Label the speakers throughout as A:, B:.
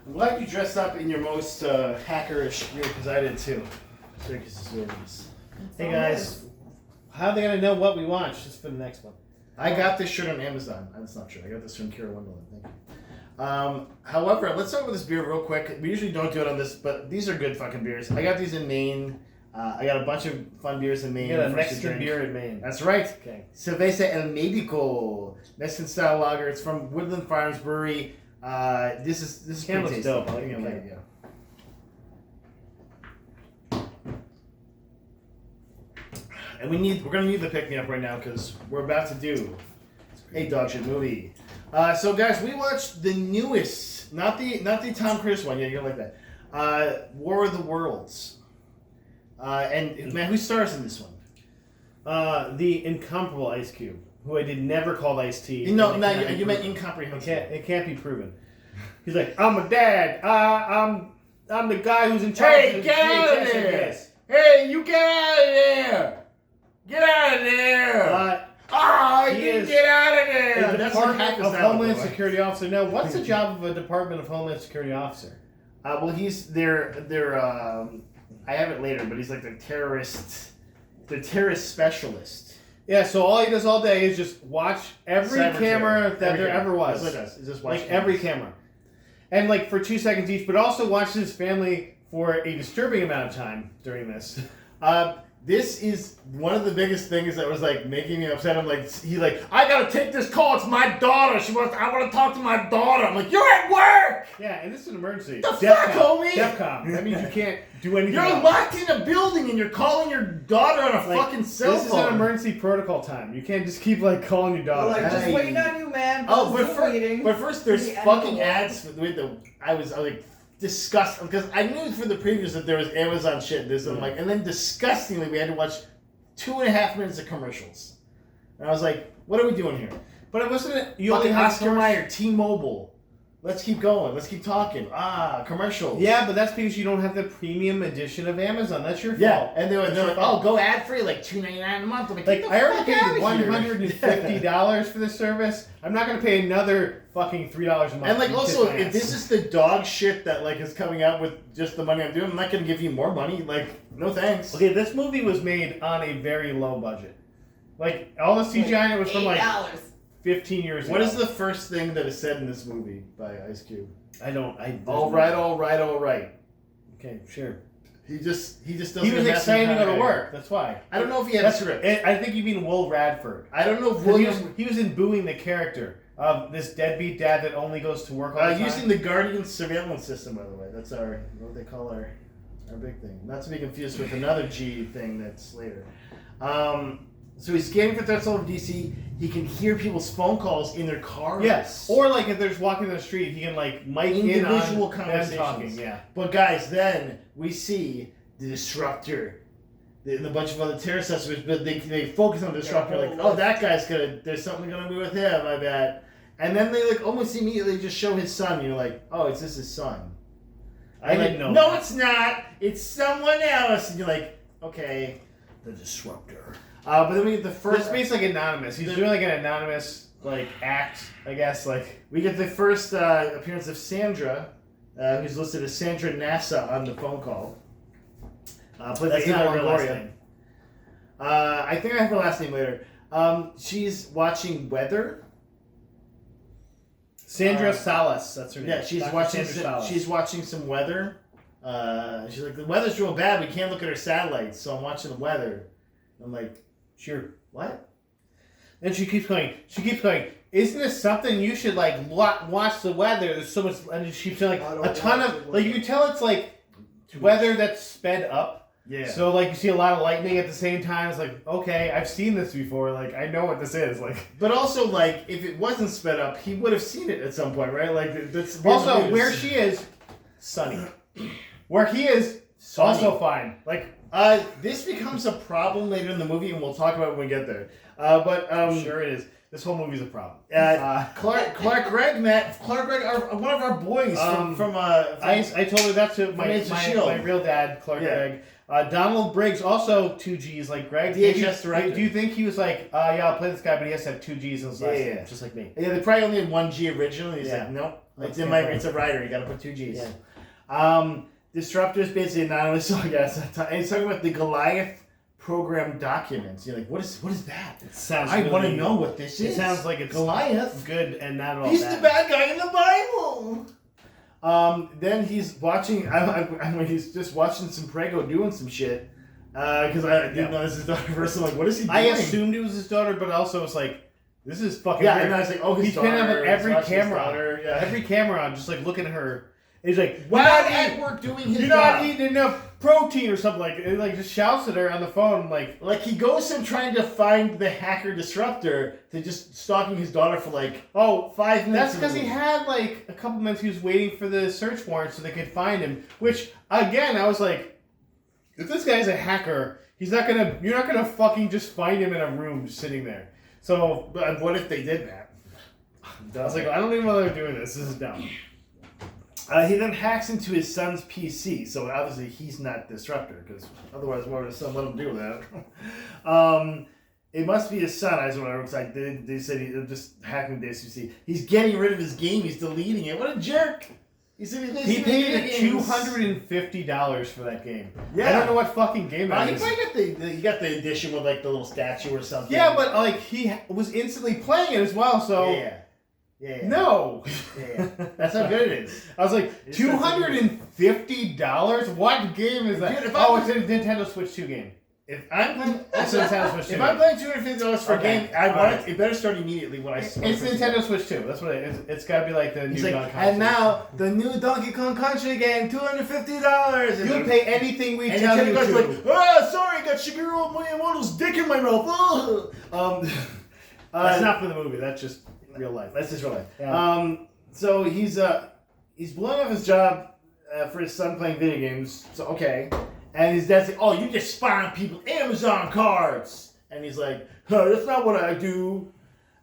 A: I'm glad you dressed up in your most hackerish gear because I did too.
B: Hey guys, how are they gonna know what we watch just for the next one?
A: I got this shirt on Amazon. That's not true. I got this from Kira Wonderland. Thank you. However, let's start with this beer real quick. We usually don't do it on this, but these are good fucking beers. I got these in Maine. I got a bunch of fun beers in Maine.
B: You got a Mexican beer in Maine.
A: That's right.
B: Okay.
A: Cerveza El Médico, Mexican style lager. It's from Woodland Farms Brewery. This is
B: Can
A: pretty
B: looks
A: tasty.
B: dope. I like
A: Yeah,
B: it.
A: yeah. And we're gonna need the pick me up right now because we're about to do a dog shit movie. So guys, we watched the newest, not the Tom Cruise one. Yeah, you're like that. War of the Worlds. And man, who stars in this one?
B: The incomparable Ice Cube, who I did never called Ice-T.
A: No, you meant incomprehensible.
B: It can't be proven. He's like, I'm a dad. I'm the guy who's in charge.
A: Hey,
B: of
A: get out of
B: VHS
A: there!
B: yes.
A: Hey, you get out of there! Get out of there!
B: He
A: you
B: is
A: get out of there!
B: A
A: That's
B: Department
A: like
B: of Homeland Security officer. Now, what's the job of a Department of Homeland Security officer?
A: Well, he's their I have it later, but he's like the terrorist specialist.
B: Yeah, so all he does all day is just watch every
A: Cyber
B: camera
A: terror.
B: that there ever was.
A: That's what it does. It's just watch
B: Like every camera. And like for 2 seconds each, but also watches his family for a disturbing amount of time during this.
A: This is one of the biggest things that was like making me upset. I'm like, I gotta take this call. It's my daughter. I want to talk to my daughter. I'm like, you're at work.
B: Yeah, and this is an emergency.
A: The fuck, homie?
B: DEFCON. That means you can't do anything
A: You're
B: else.
A: locked in a building and you're calling your daughter on a fucking cell
B: This
A: phone.
B: is an emergency protocol time. You can't just keep like calling your daughter.
C: Like, just
A: Hey.
C: waiting on you, man.
A: Oh,
C: Waiting.
A: but first there's
C: The
A: fucking
C: animal.
A: ads with the. I was like disgusted because I knew for the previews that there was Amazon shit. This I'm like, and then disgustingly we had to watch 2.5 minutes of commercials, and I was like, what are we doing here?
B: But it wasn't. You
A: Fucking
B: only had
A: Oscar Mayer, T-Mobile. Let's keep going. Let's keep talking. Commercials.
B: Yeah, but that's because you don't have the premium edition of Amazon. That's your fault.
A: Yeah, and they're
B: That's your
A: like,
B: fault.
A: oh, go ad free, like $2.99 a month. I'm like,
B: Like,
A: get the
B: I already
A: fuck
B: paid
A: outta here.
B: $150 for this service. I'm not going to pay another fucking $3 a month.
A: And like
B: You
A: also,
B: kiss my
A: if
B: ass.
A: this is the dog shit that like is coming out with just the money I'm doing, I'm not gonna give you more money. Like, no thanks.
B: Okay, this movie was made on a very low budget. Like, all the CGI in it was from like
C: $8.
B: 15 years ago.
A: What is the first thing that is said in this movie by Ice Cube? All right.
B: Okay, sure.
A: He just doesn't.
B: He was
A: mess
B: excited to
A: with
B: go to
A: how-
B: work. That's why.
A: I don't know if he had a script.
B: I think you mean Will Radford.
A: I don't know if
B: He
A: William
B: was imbuing the character of this deadbeat dad that only goes to work all the time.
A: using the Guardian surveillance system. By the way, that's what they call our big thing. Not to be confused with another G thing that's later. So he's scanning for threats all over DC. He can hear people's phone calls in their cars.
B: Yes. Or like if there's walking down the street, he can like mic in on
A: individual
B: them
A: conversations.
B: talking. Yeah.
A: But guys, then we see the Disruptor and a bunch of other terror suspects, but they focus on the Disruptor, like, oh, that guy's there's something gonna be with him, I bet. And then they like almost immediately just show his son, and you're like, oh, it's just his son.
B: I didn't know.
A: No,
B: that.
A: it's not. It's someone else. And you're like, okay, the Disruptor. But then we get the first.
B: This makes like anonymous. He's doing like an anonymous like act, I guess. Like
A: We get the first appearance of Sandra, who's listed as Sandra NASA on the phone call. Played by
B: that's not
A: Ava
B: her real last
A: Longoria.
B: name.
A: I think I have her last name later. She's watching weather.
B: Sandra Salas. That's her name.
A: Yeah, she's
B: Dr.
A: watching.
B: Sandra Salas.
A: She's watching some weather. She's like, the weather's real bad. We can't look at our satellites, so I'm watching the weather. I'm like,
B: sure.
A: what?
B: And she keeps going. Isn't this something you should like watch the weather? There's so much, and she keeps saying
C: I
B: like
C: don't
B: a ton
C: watch
B: of
C: the
B: like you can tell it's like weather that's sped up.
A: Yeah.
B: So like you see a lot of lightning at the same time. It's like, okay, I've seen this before. Like I know what this is. Like
A: But also, like, if it wasn't sped up, he would have seen it at some point, right? Like, that's
B: also where she is, sunny. Where he is,
A: Sunny.
B: also fine. Like
A: This becomes a problem later in the movie, and we'll talk about it when we get there. But
B: sure it is. This whole movie's a problem.
A: Clark Gregg, one of our boys from
B: I told her that to my
A: Agents of S.H.I.E.L.D..
B: my real dad, Clark Gregg. Donald Briggs, also 2 G's like Greg.
A: DHS director.
B: Do you think he was like, yeah, I'll play this guy, but he has to have 2 G's in his last name, just like me?
A: Yeah, they probably only had 1 G originally. He's like, nope, it's a writer. You got to put 2 G's.
B: Yeah.
A: Disruptor's basically anonymous. So yes, and he's talking about the Goliath program documents. You're like, what is that?
B: It sounds.
A: I want to know what this is.
B: It sounds like it's
A: Goliath.
B: Good and not all
A: He's
B: bad.
A: the bad guy in the Bible. Then he's watching. He's just watching some Prego doing some shit. Because I didn't know this is his daughter first. I'm like, what is he doing?
B: I assumed it was his daughter, but also was like, this is fucking.
A: Yeah,
B: weird.
A: and I was like, oh, his
B: he's
A: daughter.
B: been having every
A: He's
B: camera
A: watching his
B: on.
A: daughter, yeah.
B: Every camera on, just like looking at her. He's like,
A: While at work doing his
B: you're
A: job.
B: not eating enough protein or something like. It like just shouts at her on the phone like
A: he goes from trying to find the hacker disruptor to just stalking his daughter for like 5 minutes.
B: That's because he had like a couple minutes. He was waiting for the search warrant so they could find him. Which again, I was like, if this guy's a hacker, you're not gonna fucking just find him in a room just sitting there. So,
A: But what if they did that?
B: I was like, I don't even know why they're doing this. This is dumb.
A: He then hacks into his son's PC, so obviously he's not disruptor, because otherwise why would his son let him do that? It must be his son, that's what I was like. They said he's just hacking the SUC. He's getting rid of his game, he's deleting it. What a jerk! He said
B: He paid $250 for that game.
A: Yeah.
B: I don't know what fucking game that
A: He
B: is.
A: probably got the edition with like the little statue or something.
B: Yeah, but like he was instantly playing it as well, so
A: Yeah.
B: no.
A: Yeah. That's how good it is.
B: I was like, $250? What game is that?
A: Dude, if
B: It's a Nintendo Switch 2 game.
A: If I'm playing,
B: It's a Nintendo Switch 2
A: if I'm playing $250 for
B: Okay.
A: a game, I want
B: Alright.
A: it better start immediately when I.
B: It's Nintendo Switch 2. That's what it is. It's got to be like the
A: He's
B: new
A: like,
B: Donkey Kong.
A: and now the new Donkey Kong Country game, $250.
B: You'll pay anything we
A: And
B: tell you
A: Nintendo
B: to.
A: guy's like, sorry, I got Shigeru Miyamoto's dick in my mouth.
B: That's not for the movie. That's just real life.
A: That's his real life.
B: Yeah.
A: So he's blowing off his job for his son playing video games. So okay, and his dad's like, "Oh, you just spy on people, Amazon cards." And he's like, "That's not what I do."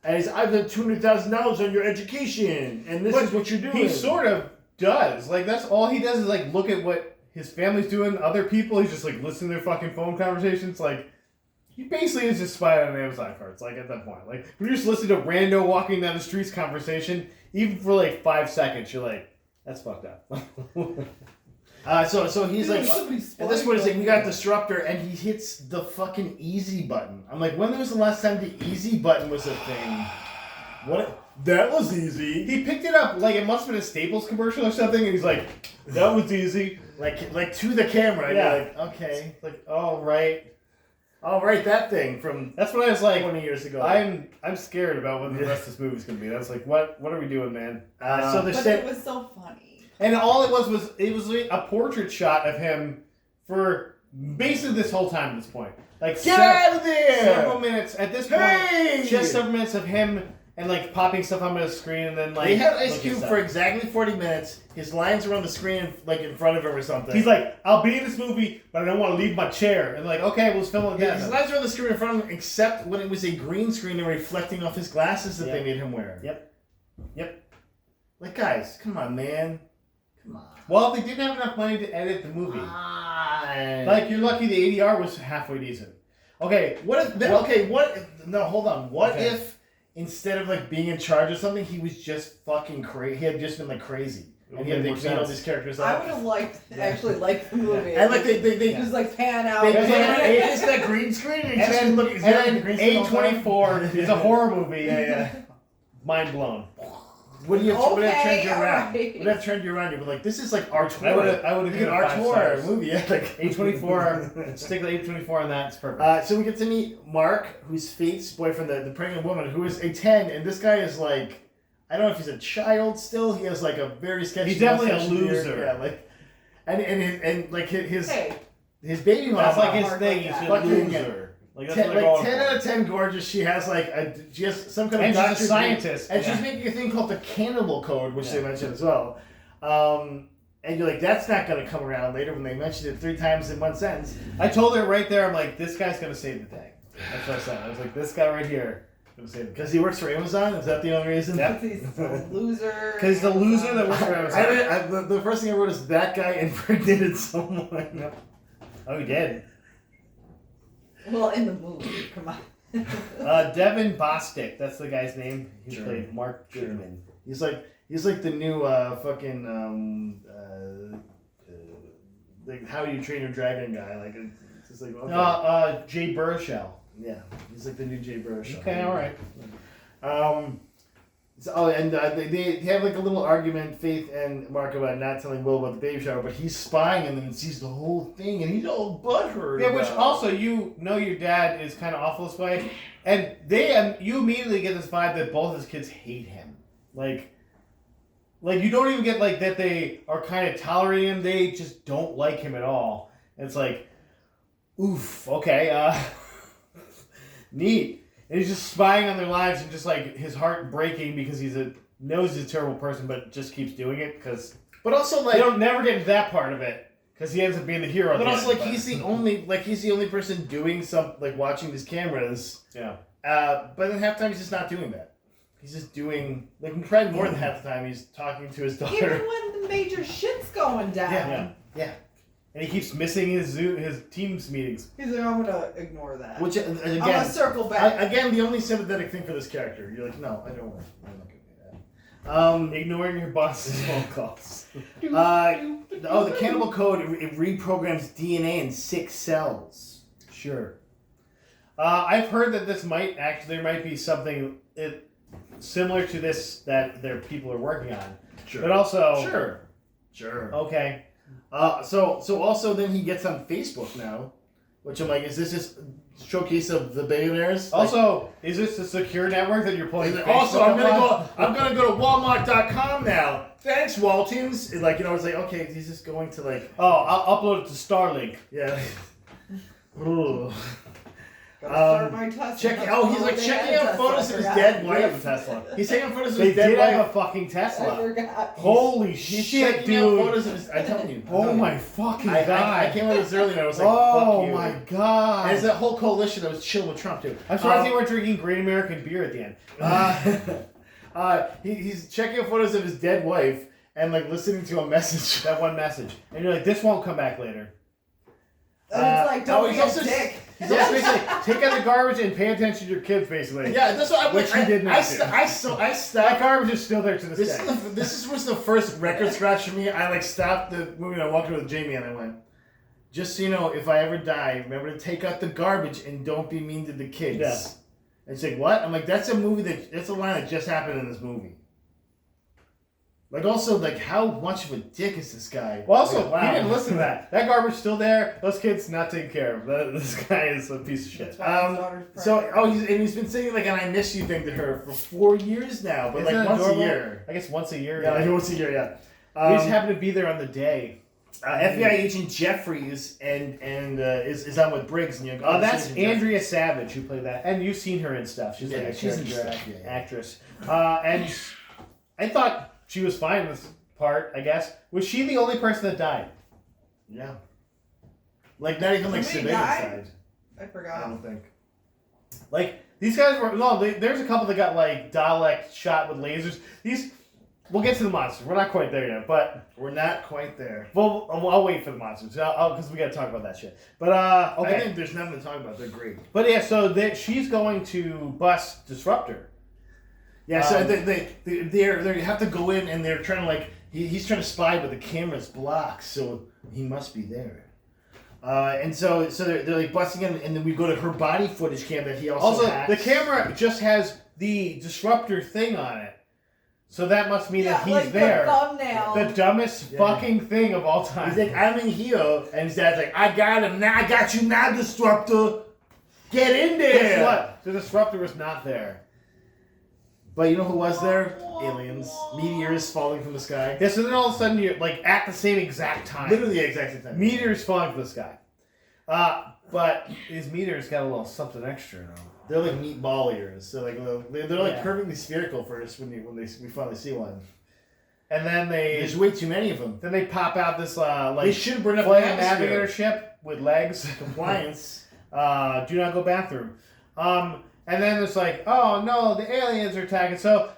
A: And he's, "I've got $200,000 on your education, and this is what you're doing."
B: He sort of does. Like, that's all he does is, like, look at what his family's doing, other people. He's just, like, listening to their fucking phone conversations. Like, he basically is just spying on Amazon cards, like, at that point. Like, when you're just listening to rando walking down the streets conversation, even for, like, 5 seconds, you're like, that's fucked up.
A: So he's like, at this point, it's like, we got Disruptor, and he hits the fucking easy button. I'm like, when was the last time the easy button was a thing? What? That was easy.
B: He picked it up, like, it must have been a Staples commercial or something, and he's like, that was easy.
A: Like to the camera. And
B: Yeah.
A: you're like, okay.
B: Like, oh, right.
A: All right, that thing from
B: That's what I was like.
A: 20 years ago.
B: I'm scared about what the rest of this movie's gonna be. I was like, what are we doing, man?
A: So the
C: But
A: set.
C: it was so funny.
B: And all it was like a portrait shot of him for basically this whole time at this point. Like
A: Get out of
B: several
A: there!
B: minutes at this
A: Hey!
B: point. Just several minutes of him and like popping stuff onto the screen and then like
A: They had Ice
B: looking
A: Cube
B: stuff.
A: for exactly 40 minutes. His lines were on the screen, like in front of him or something.
B: He's like, I'll be in this movie, but I don't want to leave my chair. And like, okay, we'll just film it
A: Yeah,
B: again.
A: his lines were on the screen in front of him, except when it was a green screen and reflecting off his glasses that they made him wear.
B: Yep.
A: Like, guys, come on, man. Come on.
B: Well, they didn't have enough money to edit the movie.
A: Like,
B: Like, you're lucky the ADR was halfway decent. Okay,
A: what if? No, hold on. What
B: Okay.
A: if instead of like being in charge of something, he was just fucking crazy? He had just been like crazy, and he had
B: Makes
A: made all
B: sense.
A: these characters
C: I
A: up.
C: would have actually liked the movie.
A: And like they
C: just like pan out.
A: They
B: Yeah.
A: it's that green screen and,
B: And then,
A: look,
B: and then A24 is a horror movie.
A: Yeah.
B: Mind blown.
A: What do you have
C: Okay,
A: turned you around?
C: alright.
A: Would have turned you around? You'd be like, this is like Artur.
B: I would've
A: Like
B: given
A: an
B: it 5
A: Artur
B: stars.
A: movie. Yeah, like
B: A24, stick with A24 on that. It's perfect.
A: So we get to meet Mark, who's Faith's boyfriend, the pregnant woman, who is a 10, and this guy is like, I don't know if he's a child still. He has like a very sketchy.
B: He's definitely a
A: mustache and beard.
B: loser.
A: Yeah, like, and like his
C: Hey,
A: baby mom.
B: That's like his
C: Mark
B: thing.
C: like
B: He's
C: that.
B: a
A: Fucking-
B: loser. Like, that's
A: 10,
B: what they're
A: like
B: going
A: 10
B: for.
A: out of 10 gorgeous. She has some kind
B: And
A: of
B: she's a scientist.
A: and
B: yeah.
A: she's making a thing called the Cannibal Code, which they
B: Yeah.
A: mentioned as well. And you're like, that's not going to come around later when they mentioned it 3 times in one sentence.
B: I told her right there, I'm like, this guy's going to save the day. That's what I said. I was like, this guy right here
A: Because he works for Amazon? Is that the only reason?
B: Yep.
C: He's a loser.
B: Because he's the loser that works for
A: The first thing I wrote is that guy impregnated someone.
B: Oh, he did.
C: Well, in the movie, come on.
B: Devin Bostick, that's the guy's name. He
A: Sure.
B: played Mark Goodman.
A: He's like the new like How You Train Your Dragon guy. Like it's just like okay.
B: Jay Baruchel.
A: Yeah, he's like the new Jay Baruchel.
B: Okay, all right.
A: They have like a little argument, Faith and Mark, about not telling Will about the baby shower, but he's spying and then sees the whole thing and he's all butthurt.
B: Yeah, which
A: about it.
B: also you know your dad is kind of awful this way, and you immediately get this vibe that both his kids hate him. Like you don't even get like that they are kind of tolerating him. They just don't like him at all. And it's like, oof, okay, neat. And he's just spying on their lives and just like his heart breaking because knows he's a terrible person, but just keeps doing it because.
A: But also like
B: they don't never get into that part of it because he ends up being the hero.
A: But also
B: end,
A: he's the only person doing watching these cameras.
B: Yeah.
A: But then half the time he's just not doing that. He's just doing probably more than half the time he's talking to his daughter.
C: Even when the major shit's going down.
A: Yeah.
B: And he keeps missing his team's meetings.
C: He's like, I'm gonna ignore that.
A: Which
C: I'm
A: again,
C: gonna circle back.
A: again, the only sympathetic thing for this character. You're like, no, I don't want. I'm not gonna do that.
B: Ignoring your boss's phone calls.
A: The Cannibal Code it reprograms DNA in 6 cells.
B: Sure. I've heard that there might be something similar to this that their people are working on.
A: Sure.
B: But also
A: Sure.
B: Okay.
A: So also then he gets on Facebook now, which I'm like, is this just showcase of the billionaires?
B: Also, is this a secure network that you're pulling?
A: Also, I'm gonna go to Walmart.com now. Thanks, Waltons. It's like okay, he's just going to like.
B: Oh, I'll upload it to Starlink.
A: Yeah. Ooh.
C: Gotta start my Tesla.
A: He's like
C: They
A: checking
C: had a
A: out
C: Tesla,
A: photos of his
C: I
A: dead
C: forgot.
B: Have a
A: wife.
B: Tesla.
A: He's taking photos of
B: They
A: his dead
B: did have
A: wife.
B: a fucking
C: I
B: Tesla.
C: forgot.
B: Holy
A: He's
B: shit,
A: checking out
B: dude!
A: photos of his. I'm telling you.
B: Oh my fucking
A: I
B: god!
A: came out with this earlier and I was like,
B: Oh
A: fuck you.
B: my god!
A: And there's that whole coalition that was chilling with Trump too.
B: I'm surprised you weren't drinking Great American beer at the end.
A: He's checking out photos of his dead wife and like listening to a message.
B: That one message, and you're like, this won't come back later.
C: And it's like, don't
A: he's
C: be a
A: also-
C: dick.
B: He's just basically take out the garbage and pay attention to your kids, basically.
A: Yeah, that's what I'm
B: Which he did not do.
A: I
B: That
A: stopped.
B: garbage is still there to this day.
A: This was the first record scratch for me. I like stopped the movie and I walked over with Jamie and I went, just so you know, if I ever die, remember to take out the garbage and don't be mean to the kids.
B: Yeah.
A: And she's like, what? I'm like, that's a line that just happened in this movie. Like also, like how much of a dick is this guy?
B: Well, also,
A: Like, wow.
B: he didn't listen to that. That garbage still there. Those kids not taken care of. This guy is a piece of shit.
C: That's why his daughter's
A: So
C: pregnant.
A: he's been saying like an I miss you thing to her for 4 years now, but
B: Isn't
A: like
B: that
A: once
B: adorable?
A: a year.
B: I guess once a year.
A: Yeah, like once a year. Yeah.
B: We just happen to be there on the day.
A: FBI agent Jeffries and is on with Briggs and you go.
B: That's Andrea Savage who played that, and you've seen her in stuff. She's like a
A: she's in
B: character
A: stuff, yeah.
B: actress. And I thought she was fine in this part. I guess was she the only person that died?
A: Yeah. Like not even like
C: Somebody
A: civilian
C: died?
A: side.
C: I
A: I
C: forgot.
A: don't think.
B: Like these guys were there's a couple that got like Dalek shot with lasers. We'll get to the monsters. We're not quite there yet, but
A: We're not quite there.
B: I'll wait for the monsters because we got to talk about that shit. But okay.
A: I think there's nothing to talk about. They're great.
B: But yeah, so she's going to bust Disruptor.
A: Yeah, so they have to go in and they're trying to like he's trying to spy, but the camera's blocked, so he must be there. And so they're like busting in, and then we go to her body footage cam that he also hacks.
B: The camera just has the Disruptor thing on it, so that must mean that he's
C: like
B: there.
C: The thumbnail.
B: The dumbest fucking thing of all time.
A: He's like, I'm in here, and his dad's like, I got him now. I got you now, Disruptor. Get in there.
B: Guess what? The Disruptor was not there.
A: But you know who was there? Aliens, meteors falling from the sky.
B: Yeah, so then all of a sudden you're like at the same exact time.
A: Literally the exact same time.
B: Meteors falling from the sky. But these meteors got a little something extra though.
A: They're like meatball ears. So like they're like
B: Yeah.
A: perfectly spherical first when we finally see one.
B: And then
A: There's way too many of them.
B: then they pop out this
A: They
B: like
A: should burn up the
B: flying
A: atmosphere.
B: navigator ship with legs.
A: Compliance.
B: Do not go bathroom. And And then it's like, oh no, the aliens are attacking. So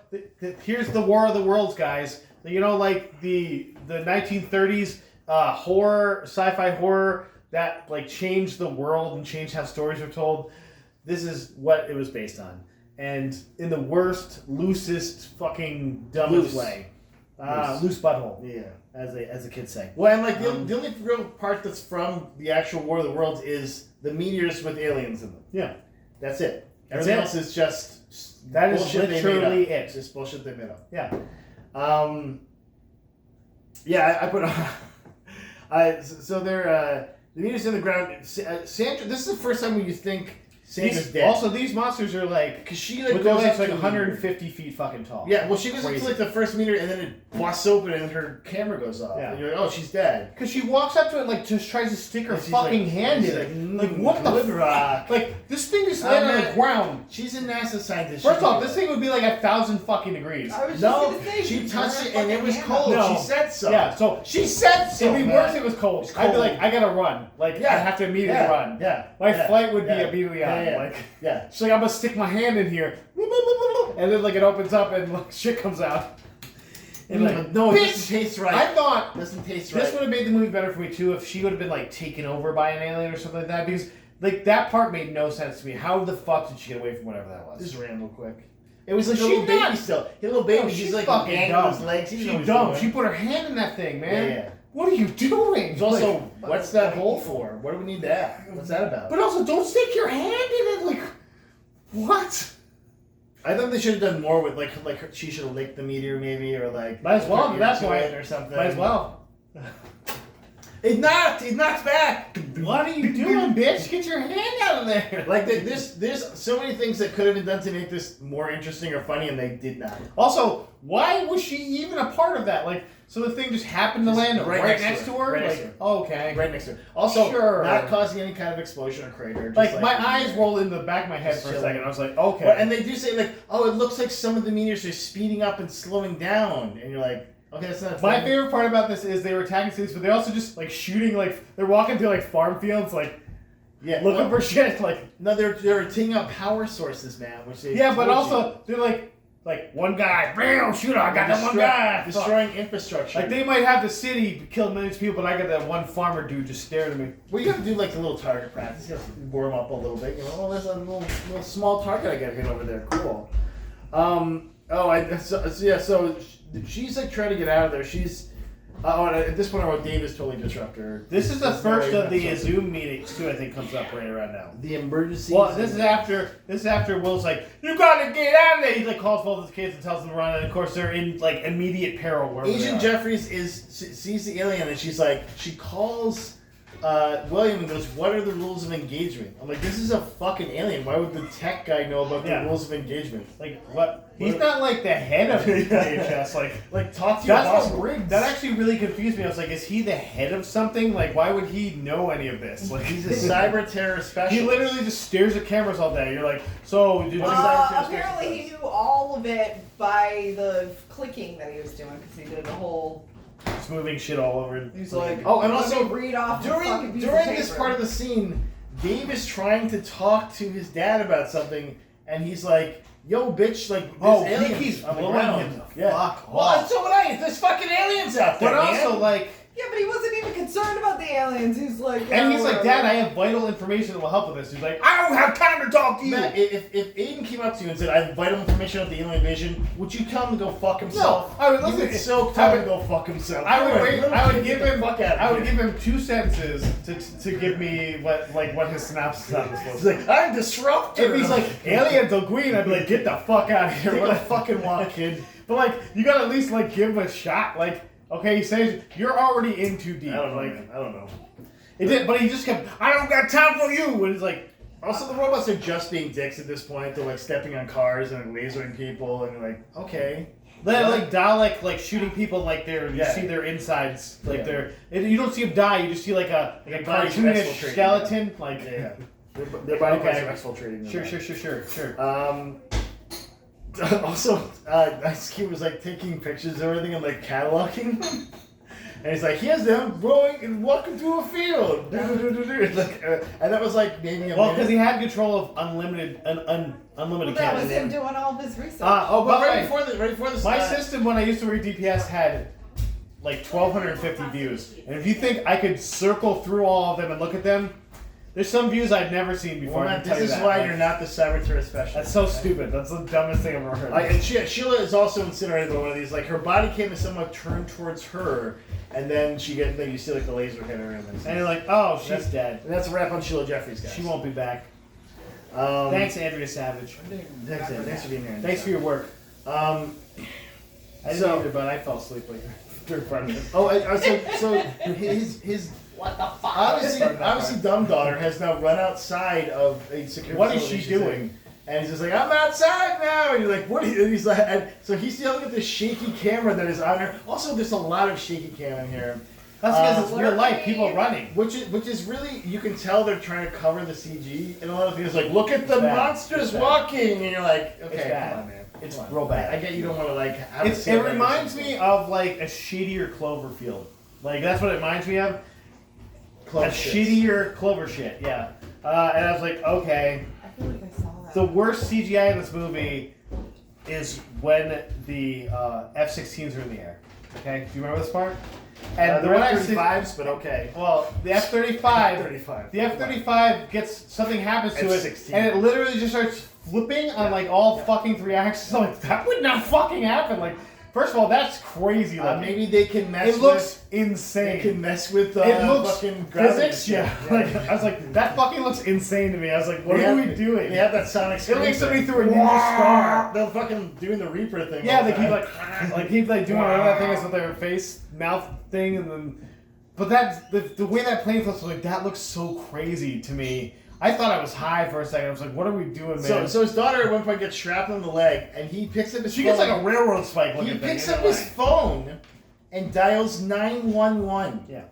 B: here's the War of the Worlds, guys. You know, like the 1930s horror, sci-fi horror that like changed the world and changed how stories were told. This is what it was based on, and in the worst, loosest, fucking dumbest
A: Loose.
B: way.
A: Loose.
B: Loose butthole.
A: Yeah, as the kids say. Well, and like the only real part that's from the actual War of the Worlds is the meteors with aliens in them.
B: Yeah,
A: That's it.
B: That's
A: Everything
B: it.
A: else is just
B: that is
A: bullshit they made
B: literally
A: up.
B: it.
A: It's just bullshit they made up.
B: Yeah.
A: Yeah, I put so they're the meteors in the ground. Sandra, this is the first time when you think Sandra's dead.
B: Also, these monsters are like,
A: because she like
B: with
A: goes
B: their
A: up
B: legs like
A: to
B: 150 feet fucking tall.
A: Yeah, well, she goes up to
B: Crazy.
A: like the first meteor and then it busts open and her camera goes off.
B: Yeah.
A: And you're like, oh, she's dead.
B: Because she walks up to it like just tries to stick her
A: And she's
B: fucking
A: like-
B: hand
A: she's
B: in
A: like,
B: it. Like what the
A: good
B: fuck?
A: rock.
B: Like this thing just landed on the ground.
A: She's a NASA scientist.
B: First
A: She
B: off,
A: can
B: this
A: do
B: thing would be like 1,000 fucking degrees.
C: I was just
A: No,
C: gonna say,
A: she
C: turned
A: touched
C: her
A: it and it
C: fucking
A: was
C: hand
A: cold.
B: No.
A: She said so.
B: Yeah, so
A: She said so.
B: it'd be
A: man.
B: worse if it was cold.
A: It's
B: I'd be like,
A: cold.
B: I gotta run. Like I have to immediately
A: Yeah.
B: run.
A: Yeah.
B: My
A: Yeah.
B: flight would be
A: Yeah.
B: immediately
A: Yeah,
B: on.
A: yeah.
B: Like
A: Yeah.
B: she's like, I'm gonna stick my hand in here, and then like it opens up and like shit comes out. And like,
A: no, it
B: bitch,
A: doesn't taste right.
B: I thought
A: doesn't taste
B: this
A: right.
B: would have made the movie better for me too if she would have been like taken over by an alien or something like that, because like that part made no sense to me. How the fuck did she get away from whatever that was?
A: Just ran real quick. It was like a
B: She's
A: little baby
B: not-
A: still. His little baby,
B: No,
A: he's
B: she's
A: like
B: fucking
A: banging
B: dumb.
A: on his legs. He
B: She's
A: didn't know what
B: dumb.
A: he was
B: She
A: doing.
B: put her hand in that thing, man.
A: Yeah.
B: What are you doing?
A: It's also,
B: Like,
A: what's that hole for? What do we need that? What's that about?
B: but also, don't stick your hand in it. Like, what?
A: I thought they should have done more with like she should have licked the meteor maybe or like
B: Might as well
A: put
B: at
A: her
B: that
A: into
B: point.
A: it or something.
B: Might as well.
A: It knocks back.
B: What are you doing, bitch? Get your hand out of there.
A: Like there's so many things that could have been done to make this more interesting or funny, and they did not.
B: Also, why was she even a part of that? Like, so the thing just happened to
A: Just
B: land right next to her?
A: Right next
B: Like,
A: to her.
B: okay.
A: Right next to her. Also,
B: Sure.
A: not causing any kind of explosion or crater. Just
B: Like, my eyes rolled in the back of my head
A: Just
B: for a
A: chilling.
B: second. I was like, okay.
A: But, and they do say like, oh, it looks like some of the meteors are speeding up and slowing down, and you're like, okay, that's not.
B: My favorite part about this is they were attacking cities, but they're also just like shooting, like they're walking through like farm fields, like
A: Yeah,
B: looking for shit. Like
A: No, they're taking out power sources, man. Which they
B: yeah, but
A: told
B: also they're like one guy, bam, shoot! I got that one
A: Destroy-
B: guy. Fuck.
A: destroying infrastructure.
B: Like they might have the city kill millions of people, but I got that one farmer dude just staring at me.
A: Well, you gotta do like the little target practice. You gotta warm up a little bit. You know, oh, there's a little small target I got hit over there. Cool. So she's like trying to get out of there. She's at this point, Dave is totally disrupted her.
B: This is the
A: There's no
B: first
A: way
B: of the
A: that's something.
B: Zoom meetings too. I think comes up right around now.
A: The emergency.
B: Well, this is after Will's like, you gotta get out of there. He like calls both his kids and tells them to run, and of course they're in like immediate peril. Wherever they
A: Agent
B: are.
A: Jeffries sees the alien and she calls William and goes, "What are the rules of engagement?" I'm like, "This is a fucking alien. Why would the tech guy know about
B: Yeah.
A: the rules of engagement?"
B: Like what? He's not like the head of DHS. Like
A: Talk to your boss.
B: that's what
A: Briggs.
B: that actually really confused me. I was like, is he the head of something? Like, why would he know any of this? Like,
A: He's a cyber terror specialist.
B: he literally just stares at cameras all day. You're like, so did you?
C: Apparently he knew all of it by the clicking that he was doing because he did the whole.
B: Just moving shit all over.
C: He's like,
A: Oh, and
C: let
A: also,
C: me read off the fucking
A: during
C: piece of
A: this
C: paper.
A: part of the scene, Dave is trying to talk to his dad about something, and he's like, "Yo, bitch, like this
B: Oh,
A: alien
B: he keeps
A: on the
B: blowing
A: ground."
B: him the
A: Yeah.
B: fuck
A: Well,
B: off.
A: and so would I. There's fucking aliens out there,
B: But also,
A: man.
B: like,
C: Yeah, but he wasn't even concerned about the aliens. He's like,
B: and he's
C: "Oh,
B: like, Dad, I have vital information that will help with this. He's like, I don't have time to talk to you.
A: Matt, if Aiden came up to you and said, "I have vital information about the alien invasion," would you tell him to go fuck himself?
B: I would
A: You
B: listen.
A: would so
B: I
A: tell him
B: would-
A: to go fuck himself.
B: I would
A: You're a
B: wait.
A: little
B: I would
A: kid,
B: give
A: get the
B: him.
A: fuck out of
B: I would
A: here.
B: give him 2 sentences to give me what his synopsis on this
A: He's
B: was.
A: like, "I'm disruptor."
B: If he's like alien to Queen, I'd be like, get the fuck out of here.
A: "Take
B: What
A: a
B: a
A: fucking walk, kid."
B: But like, you gotta at least like give him a shot. Like, okay, he says you're already in too deep.
A: I don't know.
B: Like,
A: Man. I don't know.
B: it did, but he just kept. I don't got time for you. And it's like,
A: Also, the robots are just being dicks at this point. They're like stepping on cars and like, lasering people, and you're like, okay.
B: they're like Dalek, like shooting people like they're. You
A: Yeah.
B: see their insides, like
A: Yeah.
B: they're. You don't see them die. You just see like a
A: Their bodies
B: cartoonish
A: exfiltrating.
B: skeleton. Like,
A: Yeah. Their body parts
B: Okay.
A: are exfiltrating.
B: sure.
A: Also, Ice Cube was like taking pictures of everything and like cataloging them. And he's like, here's them rowing and walking through a field. It's like, and that was like maybe a
B: Well, because he
A: minute.
B: had control of unlimited
C: Well, that was him doing all of his research.
A: Oh, but
B: By the
A: right
B: way,
A: before this,
B: my system when I used to work at DPS had like 1,250 views. And if you think I could circle through all of them and look at them, there's some views I've never seen before.
A: Well,
B: I
A: Matt,
B: can tell
A: this
B: you
A: is
B: that.
A: why
B: Like,
A: you're not the cyber tourist specialist.
B: That's so stupid. That's the dumbest thing I've ever heard.
A: And Sheila is also incinerated by one of these. Like her body came to somewhat turn towards her, and then you see like the laser hit her,
B: And you're like, oh, she's
A: That's-
B: dead.
A: and that's a wrap on Sheila Jeffries, guys.
B: She won't be back.
A: Thanks,
B: Thanks, Andrea Savage.
A: thanks for being here.
B: Thanks for your work. I didn't
A: So-
B: either, but I fell asleep like during part of it.
A: Oh, so his
C: What the fuck?
A: obviously dumb daughter has now run outside of a security.
B: What is
A: facility
B: she
A: she's in.
B: doing?
A: And he's just like, I'm outside now. And you're like, what are you? And he's like, and so he's yelling at this shaky camera that is on her. Also, there's a lot of shaky cam in here.
B: That's because it's real
C: lurking.
B: life. People running.
A: Which is really, you can tell they're trying to cover the CG. And a lot of things like, look at the
B: It's bad.
A: monsters
B: It's bad.
A: walking. And you're like,
B: It's
A: okay,
B: bad.
A: come on, man.
B: It's
A: Come on.
B: real bad.
A: I get you don't want to like have
B: It reminds me of like a shittier Cloverfield. Like that's what it reminds me of. A shittier Clover shit, yeah. And I was like, okay.
C: I feel like I saw that.
B: The worst CGI in this movie is when the F-16s are in the air. Okay, do you remember this part? And
A: the
B: when I see-
A: F-35s, but okay.
B: well, the F-35,
A: 35.
B: the F-35 gets something happens to it,
A: F-16.
B: and it literally just starts flipping on like all fucking three axes. I'm like, that would not fucking happen. Like, first of all, that's crazy. Looking.
A: Maybe they can mess
B: It looks
A: with. They
B: insane.
A: can mess with
B: It looks
A: fucking gravity.
B: physics, yeah. Like I was like, that fucking looks insane to me. I was like, what
A: They
B: are
A: have-
B: we doing?
A: They have that sonic
B: It
A: scream
B: looks like somebody
A: thing.
B: threw a ninja star.
A: They're fucking doing the Reaper thing.
B: Yeah,
A: all
B: they
A: the
B: keep
A: time.
B: like doing whatever that thing is with their face, mouth thing, and then. But that's the way that plane flips. Like that looks so crazy to me. I thought I was high for a second. I was like, what are we doing, man?
A: So his daughter at one point gets shrapnel in the leg, and he picks up his
B: she
A: phone.
B: gets like a railroad spike.
A: He
B: looking thing
A: picks
B: in
A: up
B: her
A: his
B: leg.
A: phone and dials 911.
B: Yeah.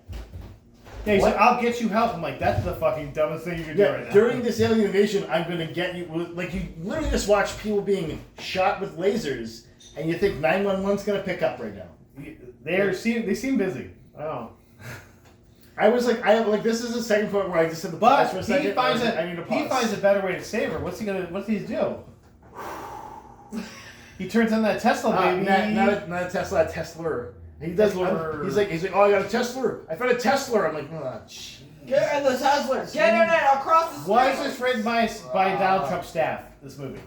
B: Yeah, he's
A: What?
B: like, I'll get you help. I'm like, that's the fucking dumbest thing you can do right now.
A: During this alien invasion, I'm gonna get you. Like you literally just watch people being shot with lasers, and you think 911's gonna pick up right now.
B: They seem busy. Oh.
A: I was like, this is the second point where I just said the
B: But
A: pause for a second.
B: he finds
A: I need to pause.
B: he finds a better way to save her. What's he do? He turns on that Tesla baby.
A: Not a Tesla, a Tesla. He does.
B: Tesla.
A: He's like, oh, I got a Tesla. I found a Tesla. I'm like, oh, jeez.
C: Get in the Tesla. Get in it across the street.
B: Why is this written by Donald Trump staff? This movie.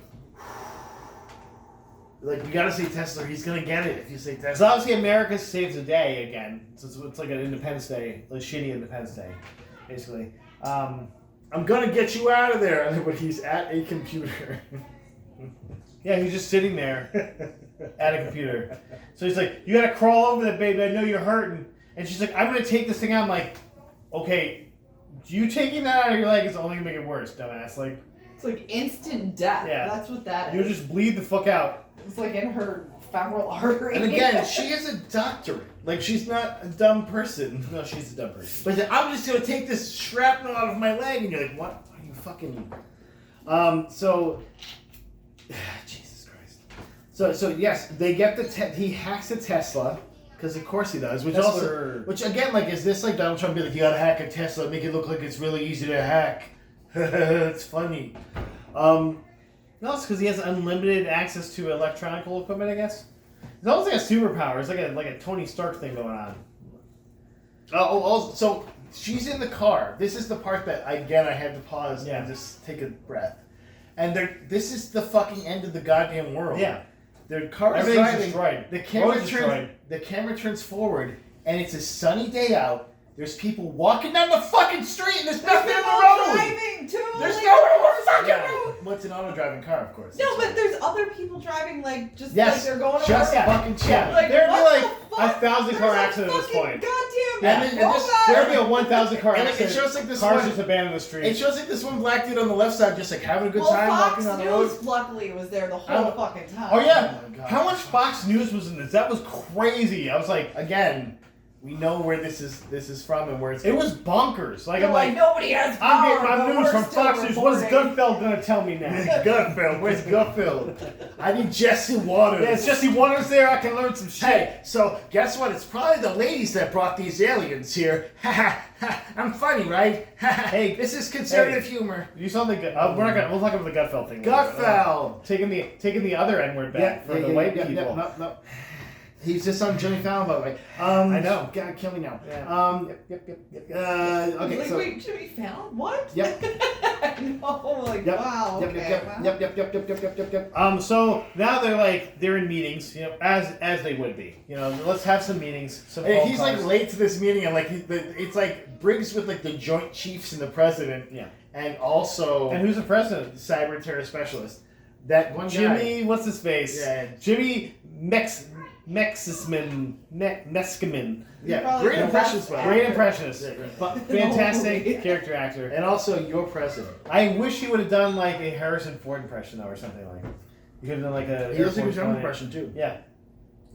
A: Like, you gotta say Tesla. He's gonna get it if you say
B: Because
A: Tesla.
B: obviously America saves the day again. So it's like an Independence Day, like shitty Independence Day, basically.
A: I'm gonna get you out of there. But he's at a computer.
B: Yeah, he's just sitting there at a computer. So he's like, you gotta crawl over that baby. I know you're hurting. And she's like, I'm gonna take this thing out. I'm like, okay, you taking that out of your leg is only gonna make it worse, dumbass. Like,
C: It's like instant death.
B: Yeah.
C: That's what that
B: you'll
C: is.
B: just bleed the fuck out.
C: It's like in her femoral artery.
A: And again, she is a doctorate. Like, she's not a dumb person.
B: No, she's a dumb person.
A: But I'm just gonna take this shrapnel out of my leg, and you're like, what? Are you fucking? Jesus Christ. So yes, they get he hacks a Tesla, because of course he does. Which again, like, is this like Donald Trump be like, you gotta hack a Tesla, make it look like it's really easy to hack? It's funny.
B: No, it's because he has unlimited access to electronical equipment, I guess. It's almost like a superpower. It's like a Tony Stark thing going on.
A: So she's in the car. This is the part that I had to pause
B: Yeah.
A: and just take a breath. And this is the fucking end of the goddamn world.
B: Yeah.
A: Their car is
B: Everything's
A: driving.
B: destroyed.
A: The
B: Road's
A: camera turns forward, and it's a sunny day out. There's people walking down the fucking street, and there's nothing in the road.
C: driving too.
A: There's
C: like,
A: no one in the
C: horse
A: fucking
C: road.
A: road. Well, it's an auto-driving car, of course.
C: No, but there's other people driving like just
A: Yes,
C: like they're going
A: just
C: over.
A: fucking chill.
B: Yeah.
C: Like,
B: There'd be
C: what
B: like
C: the fuck?
B: 1,000 car
C: There's a
B: accident at this
C: fucking
B: point.
C: Goddamn
A: Yeah, and
C: robot.
B: There'd be a 1,000 car
A: And it
B: accident.
A: shows like this
B: Cars
A: one-
B: just abandoned the street.
A: It shows like this one black dude on the left side, just like having a good
C: Well,
A: time
C: Fox
A: walking on the
C: News,
A: road.
C: luckily, was there the whole fucking time.
B: Oh yeah.
A: Oh my God.
B: How much Fox News was in this? That was crazy. I was like,
A: Again, we know where this is from and where it's.
B: It was bonkers. Like
C: You're
B: I'm
C: like,
B: like,
C: nobody has
B: I'm
C: power.
B: getting my
C: but
B: news
C: we're
B: from
C: still
B: Fox News. What is
C: reporting."
B: Gutfeld gonna tell me now?
A: Gutfeld, where's Gutfeld? I need Jesse Waters.
B: Yeah, it's Jesse Waters there. I can learn some shit.
A: Hey, so guess what? It's probably the ladies that brought these aliens here. Ha ha ha! I'm funny, right? Ha ha!
B: Hey,
A: this is conservative
B: hey.
A: humor.
B: You saw the. We're not gonna. We'll talk about the Gutfeld thing.
A: Gutfeld.
B: Taking the other N word back for the white people.
A: No. He's just on Jimmy Fallon, by the way.
B: I know.
A: God, kill me now.
B: Yeah.
A: Yep.
C: Okay,
A: Okay, so.
C: wait, Jimmy Fallon? What?
A: Yep.
C: No, like,
A: Yep.
C: wow.
A: Yep.
C: Okay,
A: Yep.
C: wow.
A: Yep.
B: So now they're in meetings, you know, as they would be. You know, let's have some meetings. Some
A: Hey,
B: phone
A: he's like
B: calls.
A: late to this meeting, and like it's like Briggs with like the Joint Chiefs and the President,
B: Yeah.
A: and also
B: And who's the president?
A: cyber terror specialist. That one guy.
B: Jimmy, what's his face?
A: Yeah.
B: Jimmy Meskimen.
A: Yeah,
C: Probably
A: great
C: the
A: impressions,
C: best
A: by the
B: Great
A: way.
B: impressionist.
A: Yeah, great.
B: But fantastic
C: No way.
B: character actor.
A: And also your president.
B: I wish he would have done like a Harrison Ford impression though, or something like. He could have done like a.
A: He does a good
B: Air Force One.
A: impression too.
B: Yeah,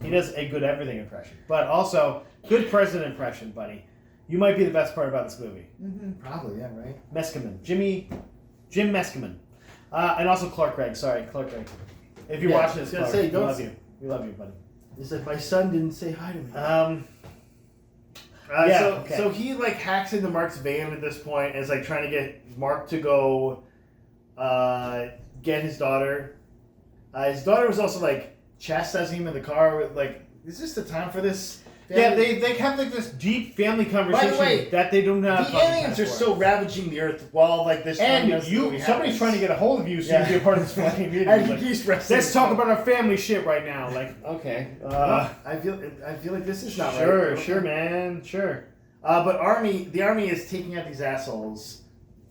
B: he does a good everything impression, but also good president impression, buddy. You might be the best part about this movie.
C: Mm-hmm.
A: Probably, yeah, right.
B: Meskimen, Jim Meskimen, and also Clark Gregg. Sorry, Clark Gregg. If you're
A: Yeah,
B: watching
A: I was
B: this,
A: gonna
B: Clark,
A: say,
B: we
A: don't-
B: love you. We love you, buddy.
A: It's like my son didn't say hi to me.
B: Yeah,
A: so,
B: okay.
A: so he like hacks into Mark's van at this point and is like trying to get Mark to go get his daughter. His daughter was also like chastising him in the car with like, is this the time for this?
B: Yeah, they have like this deep family conversation
A: way,
B: that they don't have.
A: The
B: fucking
A: aliens
B: time
A: are
B: for.
A: still ravaging the earth while like this.
B: And
A: somebody's
B: somebody's trying to get a hold of you so you
A: Yeah.
B: can be a part of this fucking meeting.
A: And he
B: Like,
A: keeps pressing.
B: let's talk about our family shit right now. Like, okay,
A: I feel like this is not
B: sure,
A: right.
B: sure, man, sure.
A: But the army is taking out these assholes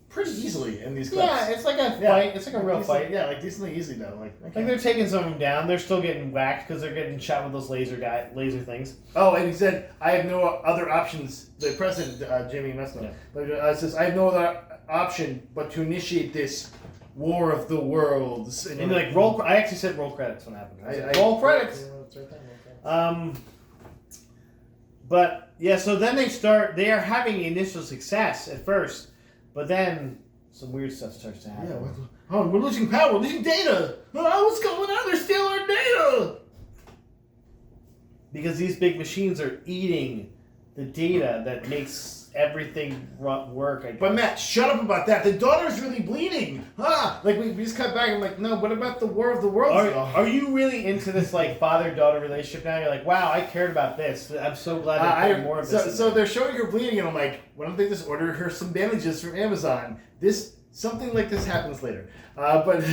A: pretty easily in these clips.
B: Yeah, it's like a
A: Yeah.
B: fight. It's like a real
A: Decently-
B: fight.
A: Yeah, like decently easy though. Like, okay.
B: Like they're taking some of them down. They're still getting whacked because they're getting shot with those laser things.
A: Oh, and he said, "I have no other options." The president, Jimmy Messman,
B: Yeah.
A: but says, "I have no other option but to initiate this war of the worlds."
B: And you're like roll. I actually said roll credits when it happened. I said, roll credits.
A: Yeah, it's right there, roll credits.
B: But yeah, so then they are having initial success at first, but then some weird stuff starts to happen.
A: Yeah. Oh, we're losing power. We're losing data. Oh, what's going on? They're stealing our data.
B: Because these big machines are eating the data that makes everything work. I guess.
A: But Matt, shut up about that. The daughter's really bleeding. Like we just cut back. I'm like, no. What about the War of the Worlds?
B: Are you really into this like father-daughter relationship now? You're like, wow, I cared about this. I'm so glad they put more of this.
A: So they're showing her bleeding, and I'm like, why don't they just order her some bandages from Amazon? Something like this happens later. But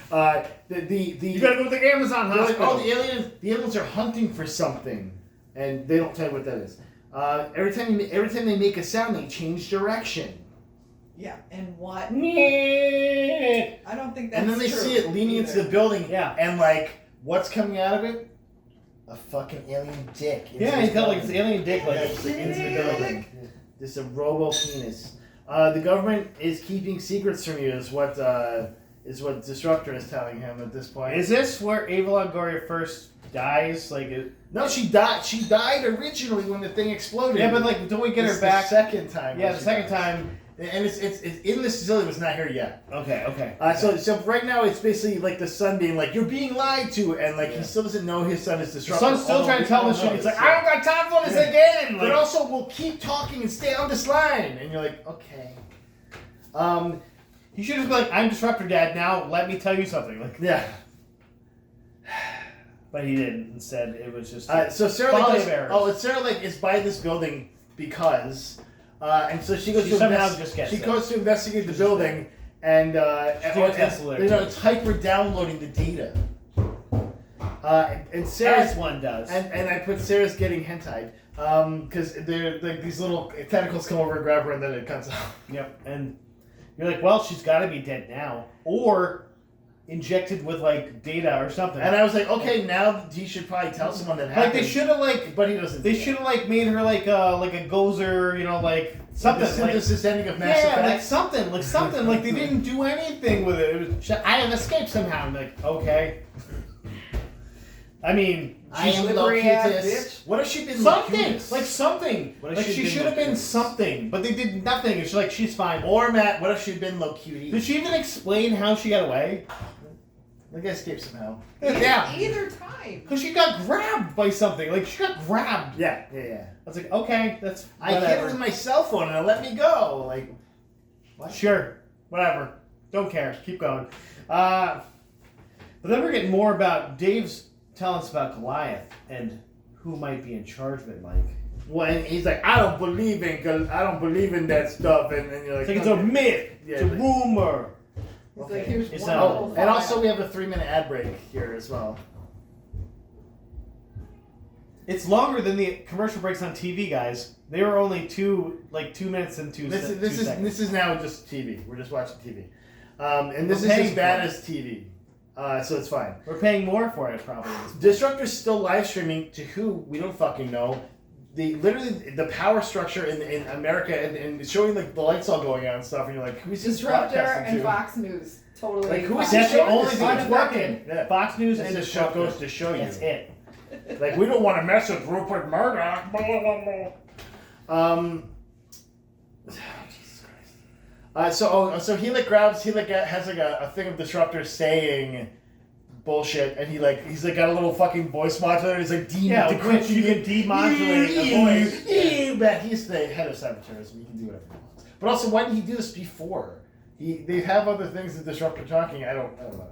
B: you gotta go to the Amazon
A: they're like,
B: hospital.
A: oh, the aliens are hunting for something, and they don't tell you what that is. Every time they make a sound, they change direction.
C: Yeah, and what?
B: Yeah,
C: I don't think that's
A: And then they
C: true
A: see it leaning into the
C: either.
A: building.
B: Yeah.
A: And like, what's coming out of it? A fucking alien dick. into
B: he's
A: this
B: got like this
A: building.
B: alien dick, like
A: It's like into the building. Just a robo penis. The government is keeping secrets from you, is what Disruptor is telling him at this point.
B: Is this where Ava Longoria first dies? Like,
A: No, she died. She died originally when the thing exploded.
B: yeah, but like, don't we get
A: This
B: her back?
A: The second time.
B: Yeah,
A: when
B: the
A: she
B: second
A: died.
B: time.
A: And it's in this facility. Was not here yet.
B: Okay.
A: So right now it's basically like the son being like, you're being lied to, and like
B: Yeah.
A: he still doesn't know his son is
B: The
A: Disruptor.
B: son's still trying to tell him
A: him
B: the shit. He's like, I don't got time for this
A: Yeah.
B: again.
A: But
B: Like,
A: also, we'll keep talking and stay on this line. And you're like, okay.
B: he should just be like, I'm Disruptor, Dad. Now let me tell you something. Like,
A: Yeah.
B: but he didn't. Instead, it was just.
A: So Sarah
B: Folly
A: Lake
B: of errors.
A: Sarah Lake is by this building because, and so she goes
B: She
A: to
B: somehow just gets
A: she
B: there.
A: goes to investigate the building, and
B: Tesla.
A: it's hyper downloading the data. And Sarah's
B: as one does.
A: and I put Sarah's getting hentai because they're like these little tentacles come over and grab her and then it cuts off.
B: Yep. And you're like, well, she's got to be dead now, or injected with like data or something.
A: And I was like, okay, now he should probably tell someone that
B: like
A: happened.
B: they should have like.
A: but he doesn't.
B: They should have like made her like a gozer, you know, like something.
A: The
B: Like,
A: synthesis ending of Mass
B: yeah,
A: Effect.
B: like something. Like they didn't do anything with it. It was, I have escaped somehow. I'm like, okay. I mean,
A: I am
C: slippery ass
A: Locutus.
C: bitch.
A: What if she been
B: Something,
A: Locutus?
B: like something.
A: What if
B: Like
A: she'd
B: she
A: been
B: should have been
A: Locutus?
B: something, but they did nothing. It's like she's fine.
A: Or Matt, what if she'd been Locutus?
B: Did she even explain how she got away?
A: The guy escaped somehow.
B: Yeah,
C: Either time.
B: because she got grabbed by something. Like she got grabbed.
A: Yeah.
B: I was like, okay, that's
A: I hit it
B: whatever.
A: with my cell phone and it let me go. Like, what?
B: Sure, whatever. Don't care. Keep going. But then we're getting more about Dave's telling us about Goliath and who might be in charge of it, Mike.
A: When he's like, I don't believe in that stuff, and you're like,
B: It's like it's a myth.
A: Yeah,
B: It's a
A: but-
B: rumor.
C: He's
A: Okay.
C: like, here's
B: It's
C: one
B: not-
C: little
A: And also
C: file.
A: we have a 3-minute ad break here as well.
B: It's longer than the commercial breaks on TV, guys. They were only 2 minutes and 2
A: This
B: seconds.
A: is now just TV. We're just watching TV, and this
B: We're
A: is
B: paying
A: as bad
B: for it.
A: as TV, so it's fine.
B: We're paying more for it, probably.
A: Disruptor's still live streaming to who we don't fucking know. The power structure in America and showing like the lights all going on and stuff, and you're like, who's this
C: Disruptor
A: broadcasting
C: and
A: to?
C: Fox News. Totally.
A: Like, who is
B: That's the
A: showing
B: only
A: this
B: thing that's
A: on?
B: working.
A: Yeah.
B: Fox News
A: This
B: and
A: just
B: Disruptor.
A: goes to show you.
B: That's it.
A: Like, we don't want to mess with Rupert Murdoch. Blah, blah, blah, blah. Jesus Christ. So he has like a thing of Disruptor saying bullshit, and he's got a little fucking voice modulator. He's like
B: Yeah, which you can demodulate a voice.
A: But he's the head of saboteurism. He can do whatever he wants. But also, why didn't he do this before? They have other things that Disruptor talking. I don't know.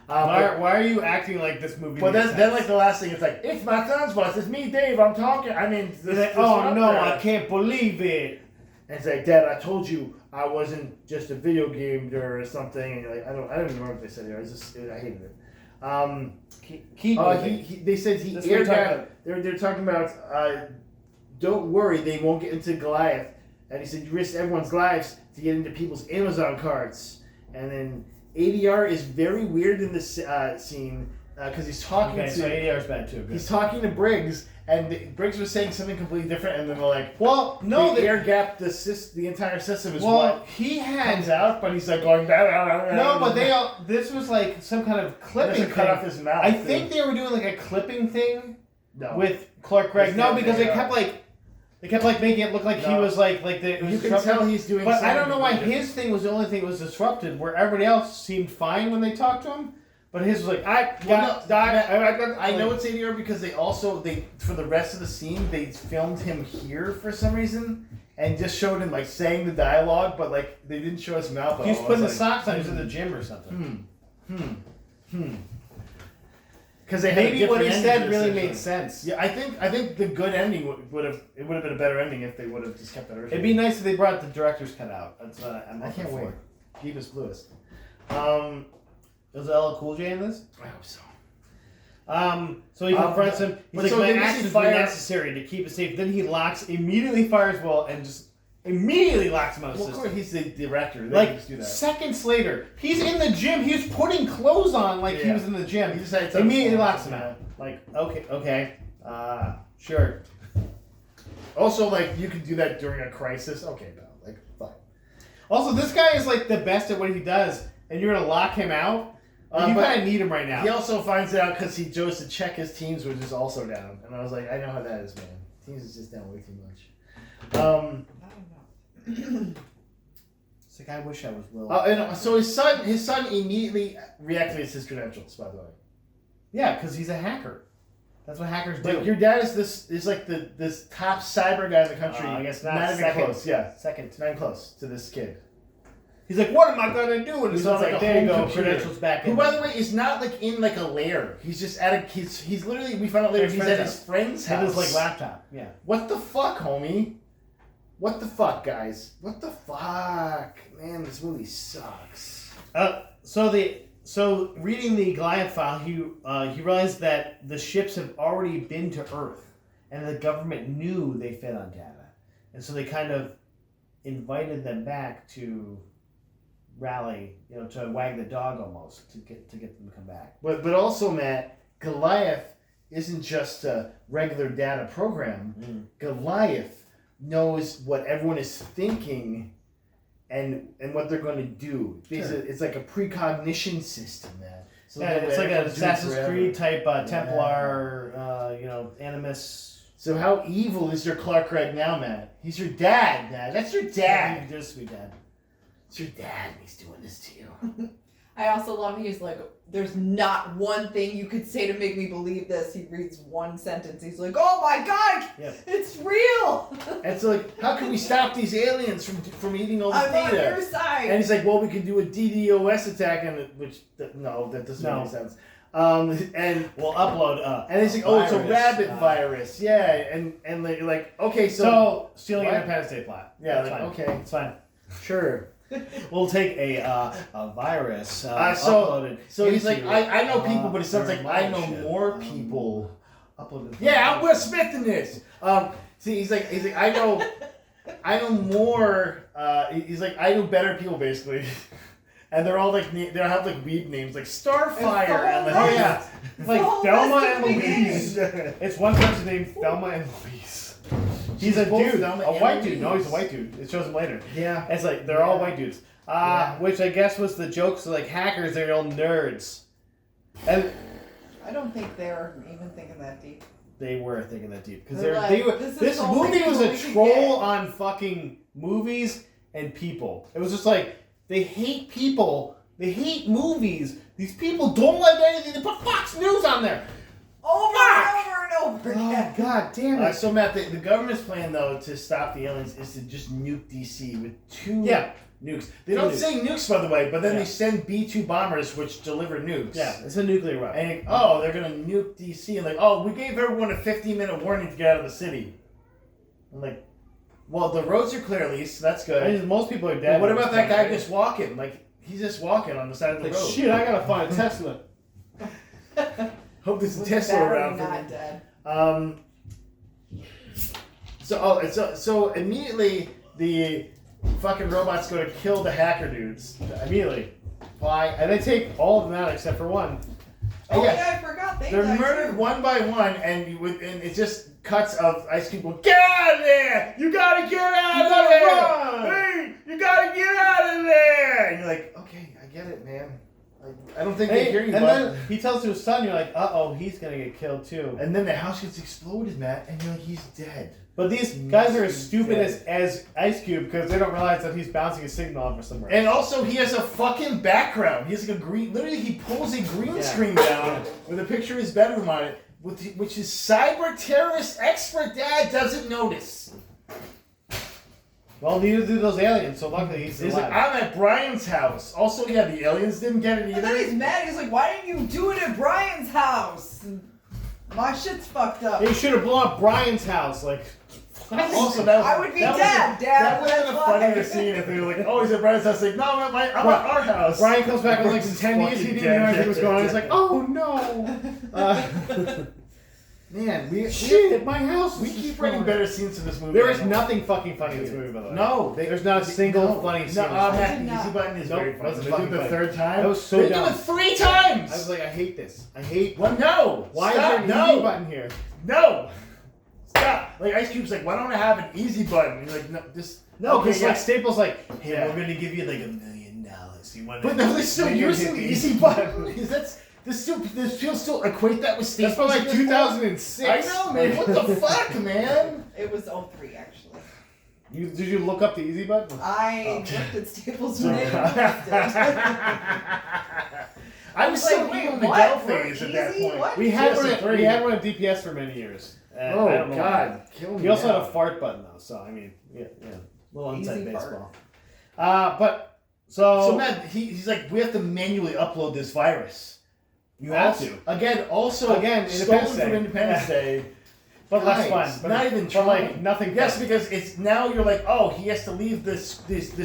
B: Why are you acting like this movie?
A: But
B: makes
A: then
B: sense?
A: like the last thing, it's like, it's my son's voice, it's me, Dave, I'm talking. I mean,
B: He's like, oh no, I can't believe it.
A: And it's like, Dad, I told you I wasn't just a video game or something. And you're like, I don't even remember what they said here. I hated it.
B: Keep moving.
A: They said he
B: That's what we're
A: air
B: talking
A: gapped.
B: about.
A: They're talking about, don't worry, they won't get into Goliath. And he said, you risked everyone's lives to get into people's Amazon carts. And then ADR is very weird in this scene because he's talking
B: Okay,
A: to.
B: so ADR's bad too. Good.
A: He's talking to Briggs, and Briggs was saying something completely different, and then they're like,
B: Well, no,
A: they
B: the,
A: air gapped the entire system is
B: well,
A: what
B: he
A: comes
B: had
A: out, but he's like going,
B: no, but they all. This was like some kind of clipping
A: cut
B: thing.
A: off his mouth.
B: I
A: too.
B: think they were doing like a clipping thing
A: no.
B: with Clark Gregg.
A: Is
B: No,
A: that-
B: because
A: they
B: kept making it look like he
A: No.
B: was like the. It was
A: You can
B: disrupted.
A: tell he's doing.
B: But I don't know why
A: something
B: his thing was the only thing that was disrupted, where everybody else seemed fine when they talked to him. But his was like,
A: I know it's ADR because they for the rest of the scene they filmed him here for some reason and just showed him like saying the dialogue, but like they didn't show his mouth.
B: he was
A: at all.
B: putting the
A: It's like,
B: socks on. He was in the gym or something.
A: Because they
B: Maybe
A: had a
B: what he
A: different
B: said
A: ending
B: really
A: to this
B: made sense.
A: Yeah, I think the good ending would have been a better ending if they would have just kept that original.
B: It'd be nice if they brought the director's cut out. That's what I'm
A: I
B: looking
A: can't
B: for.
A: wait. Deepest bluest.
B: Is LL Cool J in this?
A: I hope so.
B: So he confronts him. He's
A: but
B: like,
A: so
B: my
A: they just
B: actions
A: fire-
B: were necessary to keep it safe. Then he immediately fires Will and just immediately locks him out of
A: Well,
B: the
A: of
B: system.
A: course, he's the director. They can
B: Like
A: just do that.
B: seconds later, he's in the gym. He was putting clothes on like he
A: Yeah.
B: was in the gym.
A: He just had some
B: Immediately
A: form,
B: locks him
A: yeah.
B: out. Like, okay, sure.
A: Also, like, you could do that during a crisis. Okay, pal. Like, fine.
B: Also, this guy is like the best at what he does, and you're gonna lock him out. You
A: but
B: kind of need him right now.
A: He also finds out because he goes to check his teams, which is also down. And I was like, I know how that is, man. Teams is just down way too much.
C: I don't know.
B: It's like I wish I was Will.
A: And so his son immediately reactivates his credentials, by the way.
B: Yeah, because he's a hacker. That's what hackers do.
A: But your dad is this top cyber guy in the country.
B: I guess not.
A: Not even
B: Second.
A: close. Yeah,
B: Second.
A: not even close to this kid.
B: He's like, what am I gonna do? And
A: He's
B: he's
A: on, like,
B: like,
A: a
B: there you
A: home
B: go,
A: computer.
B: credentials back
A: Who,
B: in.
A: by the way, is not like in like a lair. He's just at a he's literally we found out later
B: His
A: he's
B: friend's
A: at his friend's
B: With
A: house.
B: his like laptop. Yeah.
A: What the fuck, homie? What the fuck, guys? What the fuck? Man, this movie sucks.
B: So reading the Goliath file, he realized that the ships have already been to Earth, and the government knew they fed on data, and so they kind of invited them back to rally, to wag the dog almost to get them to come back.
A: But also, Matt, Goliath isn't just a regular data program. Goliath knows what everyone is thinking and what they're going to do.
B: Sure.
A: It's like a precognition system, man. So
B: Yeah,
A: the
B: it's like an
A: Americans do
B: Assassin's
A: forever.
B: Creed type Templar, Animus.
A: So how evil is your Clark right now, Matt? He's your dad, Matt. That's your dad.
B: He does be dad.
A: It's your dad. He's doing this to you.
C: I also love he's like, there's not one thing you could say to make me believe this. He reads one sentence. He's like, oh my god,
B: Yep.
C: it's real.
A: And so like, how can we stop these aliens from eating all this
C: I'm on
A: data?
C: your side.
A: And he's like, well, we can do a DDoS attack, no, that doesn't make any sense. And
B: We'll upload.
A: and he's like, oh, it's a
B: virus,
A: rabbit virus, yeah, and like, you're like, okay,
B: So stealing
A: What?
B: Independence Day plot.
A: yeah,
B: That's
A: like,
B: fine.
A: okay,
B: It's fine.
A: sure.
B: We'll take a virus
A: So
B: uploaded.
A: he's like,
B: into,
A: I know people, but it sounds
B: their
A: like I know
B: mothership.
A: more people.
B: Uploaded.
A: Yeah, I'm Will Smith in this. See, he's like, I know more. He's like, I know better people, basically. And they're all like, they have like weed names, like Starfire. And like,
B: Oh yeah, it's like
C: whole
B: Thelma
C: list
B: and
C: of
B: Louise. It's one person named Thelma and Louise. He's a
A: both
B: dude,
A: Thelma
B: a
A: and
B: white dude. No,
A: Louise.
B: he's a white dude. It shows him later.
A: Yeah.
B: It's like they're all white dudes.
A: Yeah.
B: Which I guess was the joke. So like hackers, they're all nerds, and
C: I don't think they're even thinking that deep.
B: they were thinking that deep because
C: They're
B: they
C: like,
B: were.
C: this is
B: This
C: the only
B: movie was
C: thing
B: a
C: we can
B: troll
C: get.
B: on fucking movies and people. It was just like they hate people. They hate movies. These people don't like anything. They put Fox News on there.
C: Over and over and over
B: Oh
C: again.
B: god damn it!
A: So Matt, the government's plan though to stop the aliens is to just nuke DC with two
B: Yeah.
A: nukes. They don't
B: Two
A: say nukes, by the way, but then
B: Yeah.
A: they send B-2 bombers which deliver nukes.
B: Yeah, it's a nuclear weapon.
A: And they're gonna nuke DC, and like, we gave everyone a 15-minute warning to get out of the city. I'm like, well, the roads are clear at least, so that's good.
B: I mean, most people are
A: But
B: dead.
A: what
B: at
A: about
B: this
A: that
B: point,
A: guy
B: right?
A: just walking? Like, he's just walking on the side of the
B: Like
A: road.
B: shit, I gotta find a Tesla.
A: Hope there's a
C: With
A: Tesla
C: battery
A: around for
C: not
A: me.
C: dead.
A: So immediately the fucking robots go to kill the hacker dudes.
B: Immediately.
A: Why?
B: And they take all of them out except for one.
C: Oh
A: yeah.
C: yeah, I forgot.
A: They're
C: died
A: murdered
C: too.
A: one by one, and it just cuts of Ice Cube going, "Get out of there! You gotta get out
B: You
A: of
B: gotta
A: there!
B: run!"
A: Hey, you gotta get out of there!" And you're like, "Okay, I get it, man. I don't think they hear you,
B: and
A: bud."
B: then he tells to his son, you're like, uh-oh, he's gonna get killed too.
A: And then the house gets exploded, Matt, and you're like, "He's dead."
B: But these guys are as
A: He's
B: stupid
A: dead.
B: as Ice Cube because they don't realize that he's bouncing a signal off or somewhere.
A: And also, he has a fucking background. He has like a green. Literally, he pulls a green
B: Yeah.
A: screen down with a picture of his bedroom on it, which his cyber terrorist expert dad doesn't notice.
B: Well, neither do those aliens, so luckily he's
A: He's like,
B: alive.
A: I'm at Brian's house. Also, yeah, the aliens didn't get it
C: And then he's
A: either.
C: mad. He's like, "Why didn't you do it at Brian's house? My shit's fucked up."
B: They should have blown up Brian's house, like.
A: Also, that
C: I would be
A: that
C: dead,
A: would've-
C: Dad,
A: That would have been a
C: that's why.
A: funnier scene if they were like, "Oh, he's at Brian's house." Like, no, I'm at our house.
B: Brian comes back in like
A: Brian's
B: 10 years, he
A: fucking
B: didn't know anything was
A: dead.
B: going on. He's like, oh no!
A: Man, we
B: Shit, my house
A: we
B: was
A: keep
B: destroyed.
A: writing better scenes in this movie.
B: There is nothing fucking funny in this movie, by the way.
A: No,
B: There's not a single funny scene.
A: No,
B: in this
A: Matt,
B: movie.
A: the easy button is
B: Nope,
A: very funny.
B: wasn't
A: They do
B: fucking
A: the
B: funny.
A: third time.
B: That was so
A: they
B: dumb.
A: do it 3 times.
B: I was like, I hate this. I hate.
A: well, no.
B: Why
A: Stop.
B: is there an
A: no.
B: easy button here?
A: No. Stop. Like Ice Cube's like, why don't I have an easy button? And you're like, no, this.
B: No,
A: okay,
B: because
A: yeah.
B: like Staples like, hey,
A: Yeah.
B: we're gonna give you like $1 million. You want?
A: But no, they're still
B: Then you
A: using
B: hit
A: the easy button. Is that's this people still equate that with
B: That's
A: Staples?
B: from like 2006.
A: I know, man. What the fuck, man?
C: It was 03, actually.
B: Did you look up the easy button?
C: I
A: Oh.
C: looked at Staples when they released it.
A: I was
C: like,
A: still
C: wait,
A: in the
C: what?
A: Dell
C: We're
A: phase at that
C: easy?
A: point.
C: What?
B: We had
A: PS3.
B: we had one at DPS for many years. I
A: Oh
B: don't know
A: God, kill
B: why.
A: me.
B: He also
A: now.
B: had a fart button though, so I mean, yeah, little inside
C: Easy
B: baseball.
C: fart.
B: But so
A: So Matt, he's like, we have to manually upload this virus.
B: you have
A: Also-
B: to,
A: Again,
B: Independence
A: stolen
B: Day.
A: from Independence Day.
B: but less
A: Guys,
B: fun. But
A: not even
B: but like
A: trying.
B: nothing.
A: Yes,
B: fun.
A: because it's now you're like, oh, he has to leave this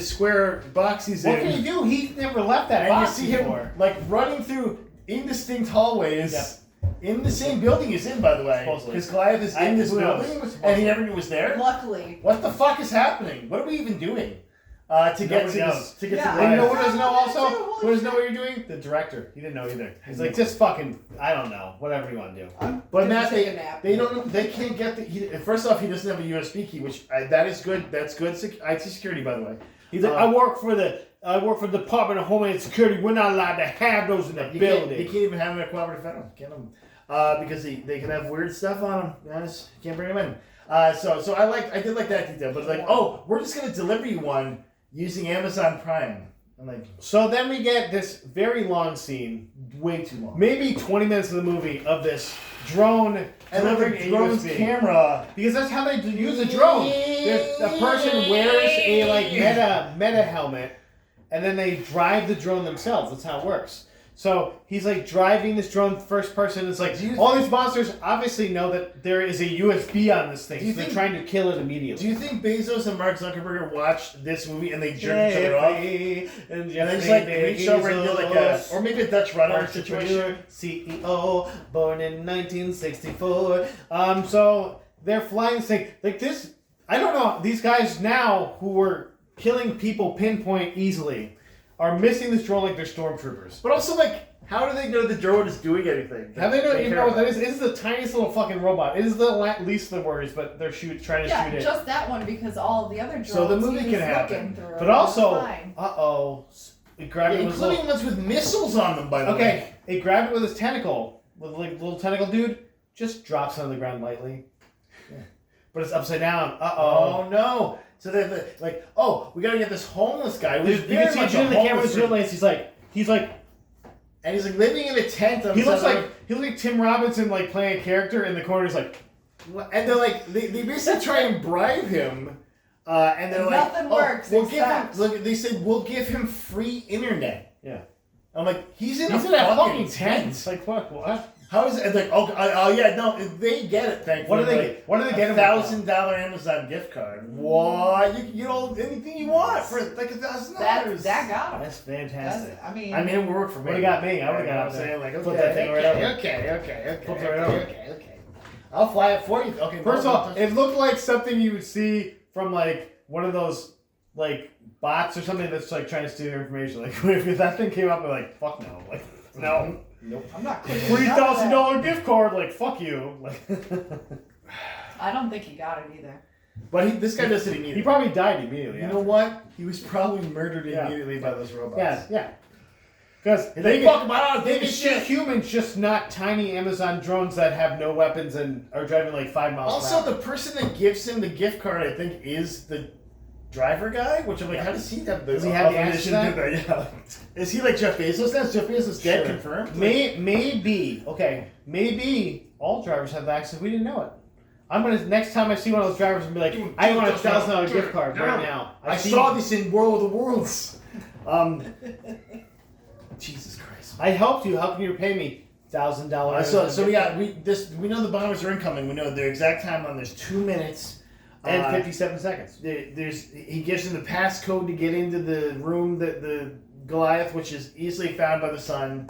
A: square box he's
B: What
A: in.
B: can you do? He's never left that
A: And you
B: box
A: see him
B: before.
A: like running through indistinct hallways in the same building he's in, by the way.
B: Supposedly.
A: Because Goliath is in this
B: who knows?
A: building, and he never knew was there.
C: Luckily.
A: What the fuck is happening? What are we even doing? To get
B: Nobody
A: to
B: knows.
A: this, to get
C: Yeah.
A: to
B: And you know
A: Goliath.
B: who doesn't know
C: I
B: also?
C: know that too,
B: Who doesn't know
C: holy
B: what you're doing? The director. He didn't know either. He's like, just fucking, I don't know, whatever you want to do.
C: I'm
A: But
C: gonna
A: Matt,
C: take a nap.
A: they don't. They can't get the. First off, he doesn't have a USB key, which that is good. That's good IT security, by the way.
B: He's like, I work for the Department of Homeland Security. We're not allowed to have those in the building.
A: You can't even have them at cooperative federal. Can't have them. Because they can have weird stuff on them. Guys, you can't bring them in. So I did like that detail, but it's like, oh, we're just gonna deliver you one using Amazon Prime. I'm like,
B: so then we get this very long scene,
A: way too long.
B: maybe 20 minutes of the movie, of this drone
A: And then
B: delivering
A: the
B: a
A: drone's
B: USB.
A: camera.
B: Because that's how they use a drone. The person wears a like meta helmet, and then they drive the drone themselves. That's how it works. So he's like driving this drone first person. It's like all these monsters obviously know that there is a USB on this thing, so they're trying to kill it immediately.
A: Do you think Bezos and Mark Zuckerberg watched this movie and they jerked each other off? And they just like reach over and do like a, or maybe a Dutch runner situation.
B: CEO, born in 1964. So they're flying this thing like this. I don't know. These guys now who were killing people pinpoint easily are missing this drone like they're stormtroopers.
A: But also, like, how do they know the drone is doing anything?
B: How they don't even know what that is? It is the tiniest little fucking robot. It is the least of the worries, but they're trying to shoot
C: Yeah,
B: it.
C: just that one because all the other drones
B: So the movie
C: he
B: can
C: was
B: happen.
C: looking through
B: But
C: was
B: also,
C: fine.
B: it grabbed it with his
A: including ones with missiles on them, by the way.
B: Okay, it grabbed it with his tentacle, with like little tentacle dude, just drops it on the ground lightly. Yeah. But it's upside down.
A: Oh no! So they're like, oh, we gotta get this homeless guy.
B: You can see Jim in the camera with Jim he's like,
A: and he's like living in a tent.
B: he looks like Tim Robinson, like playing a character in the corner. He's like,
A: and they're like, they basically try and bribe him, and they're like,
C: nothing works.
A: We'll give him. Look, they said we'll give him free internet.
B: yeah,
A: I'm like, he's in
B: he's
A: a
B: in a
A: fucking
B: fucking
A: tent.
B: tent. Like what?
A: How is it? Like, oh yeah, no, they get it. Thankfully,
B: What do they get? What do they get him with?
A: $1,000 Amazon gift card. What? You know anything you want for like $1,000?
C: That got him.
B: That's fantastic.
C: I mean,
A: I mean, it would work for me.
B: Would have got me. I would have
A: You know
B: got
A: what I'm saying, like,
B: Flip that thing right over.
A: okay.
B: Flip it right over.
A: Okay. I'll fly it for you. Okay.
B: First off, it looked like something you would see from like one of those like bots or something that's like trying to steal your information. Like if that thing came up, I'm like, fuck no. Like no.
A: Nope.
C: I'm not clicking
B: $3,000 gift card. Like fuck you. Like
C: I don't think he got it either.
A: But this guy doesn't
B: he
A: immediately.
B: probably died immediately.
A: You know what? He was probably murdered
B: Yeah.
A: immediately by those robots.
B: Yeah. Because
A: They fuck him. I don't
B: they
A: give a
B: can shoot
A: shit.
B: humans, just not tiny Amazon drones that have no weapons and are driving like 5 miles per
A: Also,
B: hour.
A: the person that gives him the gift card, I think, is the driver guy. Which I'm like, how does he have the?
B: Does he have the
A: ammunition
B: answer
A: to do that? Yeah. Is he like Jeff Bezos now? Is Jeff Bezos dead?
B: Sure.
A: Confirmed.
B: Maybe all drivers have access. We didn't know it. I'm gonna next time I see one of those drivers and be like, I want a $1,000 gift card right now.
A: I saw this in World of the Worlds. Jesus Christ.
B: I helped you. How can you repay me $1,000?
A: So we know the bombers are incoming. We know their exact timeline. There's 2 minutes
B: and 57 seconds.
A: He gives him the passcode to get into the room that the Goliath, which is easily found by the sun.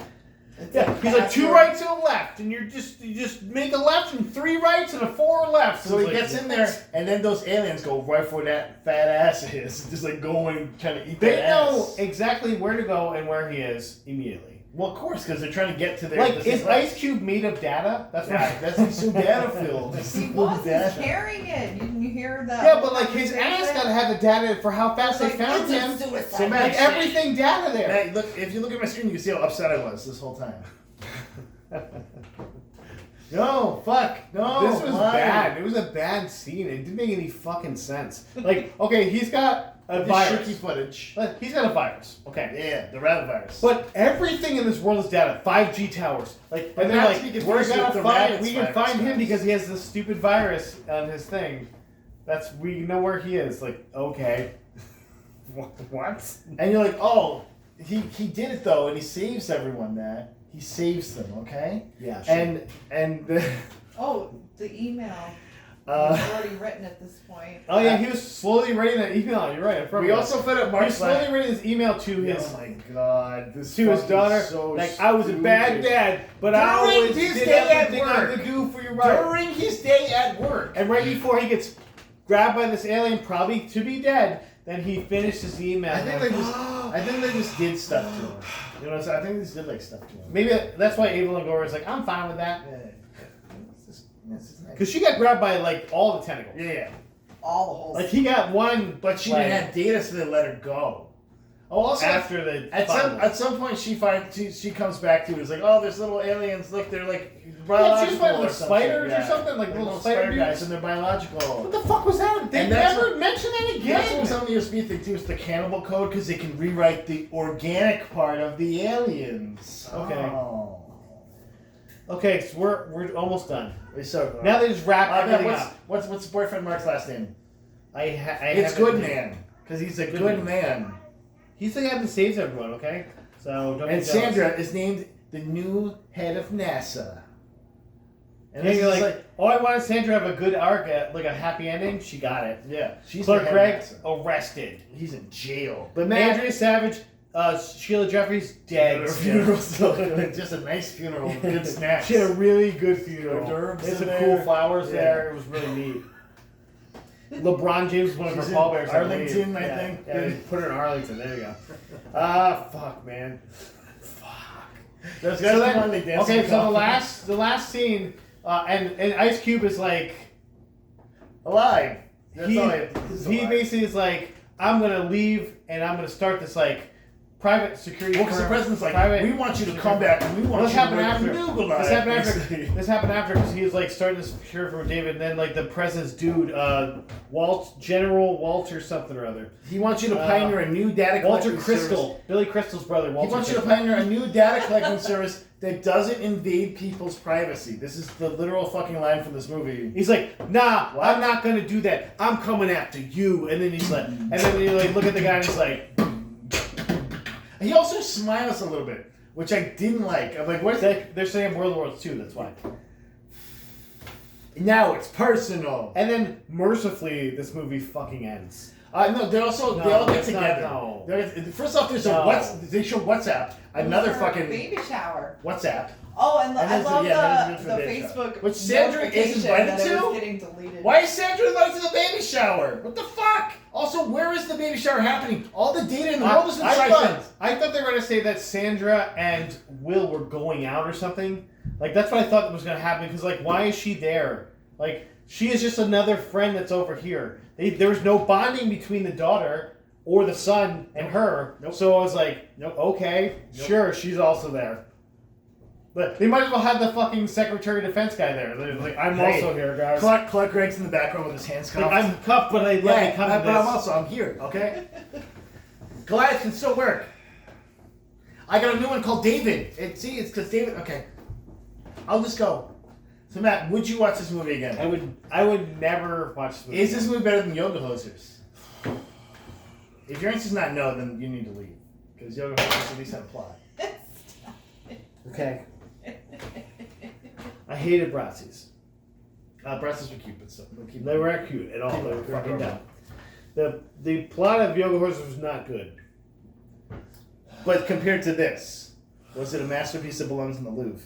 B: Yeah, he's like 2 rights and a left, and you just make a left and 3 rights and a 4 left.
A: So he
B: like,
A: gets in there, and then those aliens go right for that fat ass is, just like going trying to eat
B: They
A: that
B: know
A: ass.
B: exactly where to go and where he is immediately.
A: Well, of course, because they're trying to get to their.
B: Like, is Ice Cube made of data? That's
A: Yeah,
B: right.
A: that's so data filled.
C: He was. He's carrying it. You hear that?
B: Yeah, but like his ass gotta have the data for how fast they found him.
C: Suicide.
A: man,
B: Like everything data there.
A: Hey, look! If you look at my screen, you can see how upset I was this whole time. No, fuck, no.
B: This was
A: why?
B: bad. It was a bad scene. It didn't make any fucking sense. Like, okay, he's got a
A: This
B: virus.
A: shaky footage.
B: He's got a virus. Okay.
A: Yeah, the rabbit virus.
B: But everything in this world is data. 5G towers. Like,
A: But
B: and they're
A: not
B: like,
A: to be confused
B: we're
A: with
B: gonna
A: the
B: find.
A: rabbit's
B: We can
A: virus
B: find him
A: virus.
B: because he has this stupid virus on his thing. We know where he is. Like, okay. What?
A: And you're like, oh, he did it though, and he saves everyone. That he saves them, okay?
B: Yeah. Sure.
A: And
C: Oh, the email. He's already written at this point.
B: Oh yeah, he was slowly writing that email. You're right. I forgot
A: we
B: about
A: also found out
B: that. He
A: Mark
B: was slowly writing his email to his
A: Oh my god, this
B: to his
A: fucking
B: daughter.
A: So
B: Like, I was a bad
A: stupid.
B: dad, but I
A: During
B: always
A: his
B: did
A: day at
B: everything I
A: work.
B: could do for your right.
A: During his day at work.
B: And right before he gets grabbed by this alien, probably to be dead, then he finished his email.
A: I think they just did stuff to him. You know what I'm saying? I think they just did like stuff to him.
B: Maybe that's why Ava Longoria is like, I'm fine with that.
A: Yeah. It's just nice.
B: Because she got grabbed by like all the tentacles.
A: Yeah.
C: all the holes.
B: Like he got one,
A: But she
B: like,
A: didn't have data, so they let her go. Oh, also
B: after the
A: at some point she comes back to it. It's like, oh, there's little aliens. Look, they're like
B: Yeah, she
A: biological
B: was fighting
A: or
B: like
A: some
B: spiders
A: shit.
B: or something, like
A: They're
B: little spider
A: guys,
B: dudes.
A: and they're biological.
B: What the fuck was that? They
A: And that's
B: never mentioned that
A: That's
B: again.
A: what some of the USB thing too. Is the cannibal code because they can rewrite the organic part of the aliens.
B: Okay.
A: Oh.
B: Okay, so we're almost done.
A: So
B: Now they just wrap everything
A: what's,
B: up.
A: what's boyfriend Mark's last name? It's
B: haven't-
A: Goodman because he's a good man.
B: He's the guy that saves everyone. Okay, so don't
A: And
B: be jealous.
A: Sandra is named the new head of NASA.
B: And then you're like, oh, I wanted Sandra to have a good arc, like a happy ending. She got it.
A: yeah, she's
B: Clark
A: the
B: Gregg
A: head of NASA.
B: arrested.
A: He's in jail. But man,
B: Andrea Savage, Sheila Jeffries dead.
A: her funeral still just a nice funeral, with good snacks.
B: She had a really good funeral.
A: Hors d'oeuvres
B: There's
A: in
B: some cool
A: there.
B: flowers
A: Yeah.
B: there. It was really neat. LeBron James was one of
A: She's
B: her
A: in
B: pallbearers. I
A: Arlington,
B: believe.
A: I think.
B: Yeah, they put her in Arlington. There you go. Fuck, man.
A: Those
B: So
A: guys
B: then-
A: come on, they dance
B: okay,
A: in
B: so
A: coffin.
B: the last scene, and Ice Cube is like,
A: alive. That's
B: he
A: all I have. He's alive.
B: basically is like, I'm gonna leave and I'm gonna start this like private security.
A: Well, because the
B: firm,
A: president's like,
B: private
A: we want you to
B: security
A: come back and we
B: Well,
A: want
B: this
A: you to
B: happened
A: work
B: after.
A: Google
B: This
A: Live,
B: happened after.
A: basically.
B: This happened after because he was like starting this security for David, and then like the president's dude, General Walter something or other,
A: He wants you to pioneer a new data
B: Walter
A: collecting
B: Crystal,
A: service.
B: Billy Crystal's brother. Walter
A: He wants you to
B: Crystal.
A: pioneer a new data collecting service that doesn't invade people's privacy. This is the literal fucking line from this movie.
B: He's like, nah,
A: What?
B: I'm not gonna do that. I'm coming after you. And then he's like, and then you like look at the guy and he's like,
A: He also smiles a little bit, which I didn't like. I'm like, what's that?
B: they're saying World War II. That's why.
A: Now it's personal.
B: And then mercifully, this movie fucking ends.
A: No, they
B: No,
A: all get
B: it's not,
A: together.
B: no.
A: First off, there's
B: No.
A: they show WhatsApp, another
C: For a
A: fucking
C: baby shower.
A: WhatsApp.
C: Oh, and,
A: And
C: I
A: there's a-
C: love
A: yeah, there's a
C: the
A: good for baby shower.
C: Facebook
A: Which Sandra is
C: notification
A: invited
C: that it
A: to?
C: was getting deleted.
A: Why is Sandra invited to the baby shower? What the fuck? Also, where is the baby shower happening? All the data in the world is
B: I
A: inside.
B: thought they were gonna say that Sandra and Will were going out or something. Like that's what I thought was gonna happen. Because like, why is she there? Like she is just another friend that's over here. There was no bonding between the daughter or the son and her.
A: Nope.
B: So I was like,
A: Nope.
B: okay,
A: Nope.
B: sure, she's also there. But they might as well have the fucking Secretary of Defense guy there. They're like, I'm
A: Hey,
B: also here, guys.
A: Clark Gregg's in the background with his hands
B: Like,
A: cuffed.
B: I'm cuffed, but let me come to this.
A: I'm here, okay? Goliath can still work. I got a new one called David. It's because David. Okay, I'll just go. So Matt, would you watch this movie again?
B: I would never watch this movie.
A: Is this movie better than Yoga Hosers? If your answer's not no, then you need to leave because Yoga Hosers at least had a plot.
B: Okay. I hated Bratzies.
A: Breasts were cute, but still, we'll keep
B: They weren't cute at all.
A: Keep
B: They were
A: it.
B: fucking dumb. The plot of Yoga Horses was not good.
A: But compared to this, was it a masterpiece that belongs in the Louvre?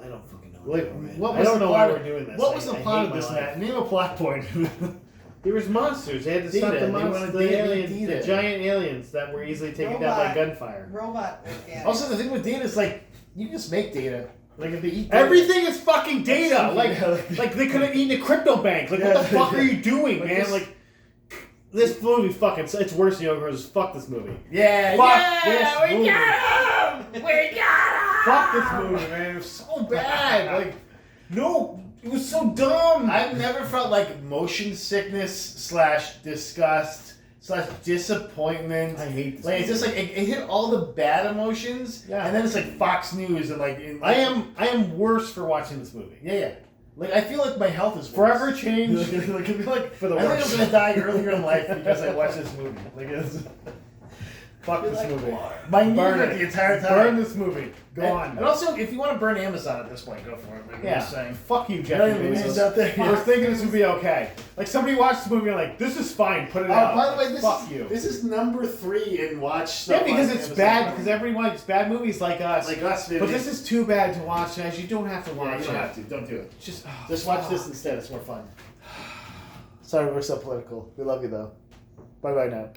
B: I don't fucking know.
A: Like,
B: anymore, man.
A: what
B: I
A: was
B: don't
A: the
B: know
A: plot
B: why
A: of-
B: we're doing this.
A: What was the
B: I
A: plot
B: hate
A: of
B: my
A: this,
B: life.
A: Matt? Name a plot point.
B: There was monsters. They had to stop
A: Data.
B: the
A: They
B: monsters,
A: wanted
B: the
A: data,
B: aliens,
A: data.
B: the giant aliens that were easily taken down by
C: Robot.
B: gunfire.
C: Robot organic.
A: Also, the thing with data is like you can just make data. Like if they eat data,
B: Everything is fucking data.
A: That's-
B: Like they could have eaten a crypto bank. Like what the fuck are you doing,
A: Like
B: man?
A: this-
B: Like this movie fucking. It's worse than Yoga Horses. Fuck this movie.
A: Yeah,
B: Fuck
A: yeah,
B: this
A: we
B: movie.
A: got him. We got him.
B: Fuck this movie, man. It was so bad. Like no, it was so dumb.
A: I've never felt like motion sickness / disgust / disappointment.
B: I hate this
A: Like it's
B: movie.
A: just like it hit all the bad emotions,
B: Yeah.
A: and then it's like Fox News and like,
B: I am worse for watching this movie.
A: yeah. Like I feel like my health is worse.
B: Forever changed.
A: like, I feel like
B: For the
A: I think
B: worse.
A: I'm gonna die earlier in life because I watched this movie. Like it's,
B: Fuck this movie.
A: my knee
B: Burn
A: hurt
B: it.
A: the entire time.
B: Burn this movie. Go
A: And-
B: on.
A: And also, if you want to burn Amazon at this point, go for it. Like, I'm
B: Yeah.
A: just saying.
B: Fuck you,
A: You know
B: Jeffrey
A: what I mean?
B: Bezos.
A: It's out there.
B: I was thinking this would be okay. Like somebody watched this movie and like, this is fine. Put it out.
A: By the way,
B: Fuck you.
A: this is number 3 in watch stuff.
B: Yeah, because
A: on
B: it's
A: Amazon
B: bad.
A: Prime.
B: Because everyone likes bad movies like us.
A: Like us,
B: but this is too bad to watch, guys. You don't have to
A: Yeah,
B: watch
A: you don't
B: it.
A: have to. Don't do it.
B: Just
A: Just watch this instead. It's more fun. Sorry, we're so political. We love you though. Bye bye now.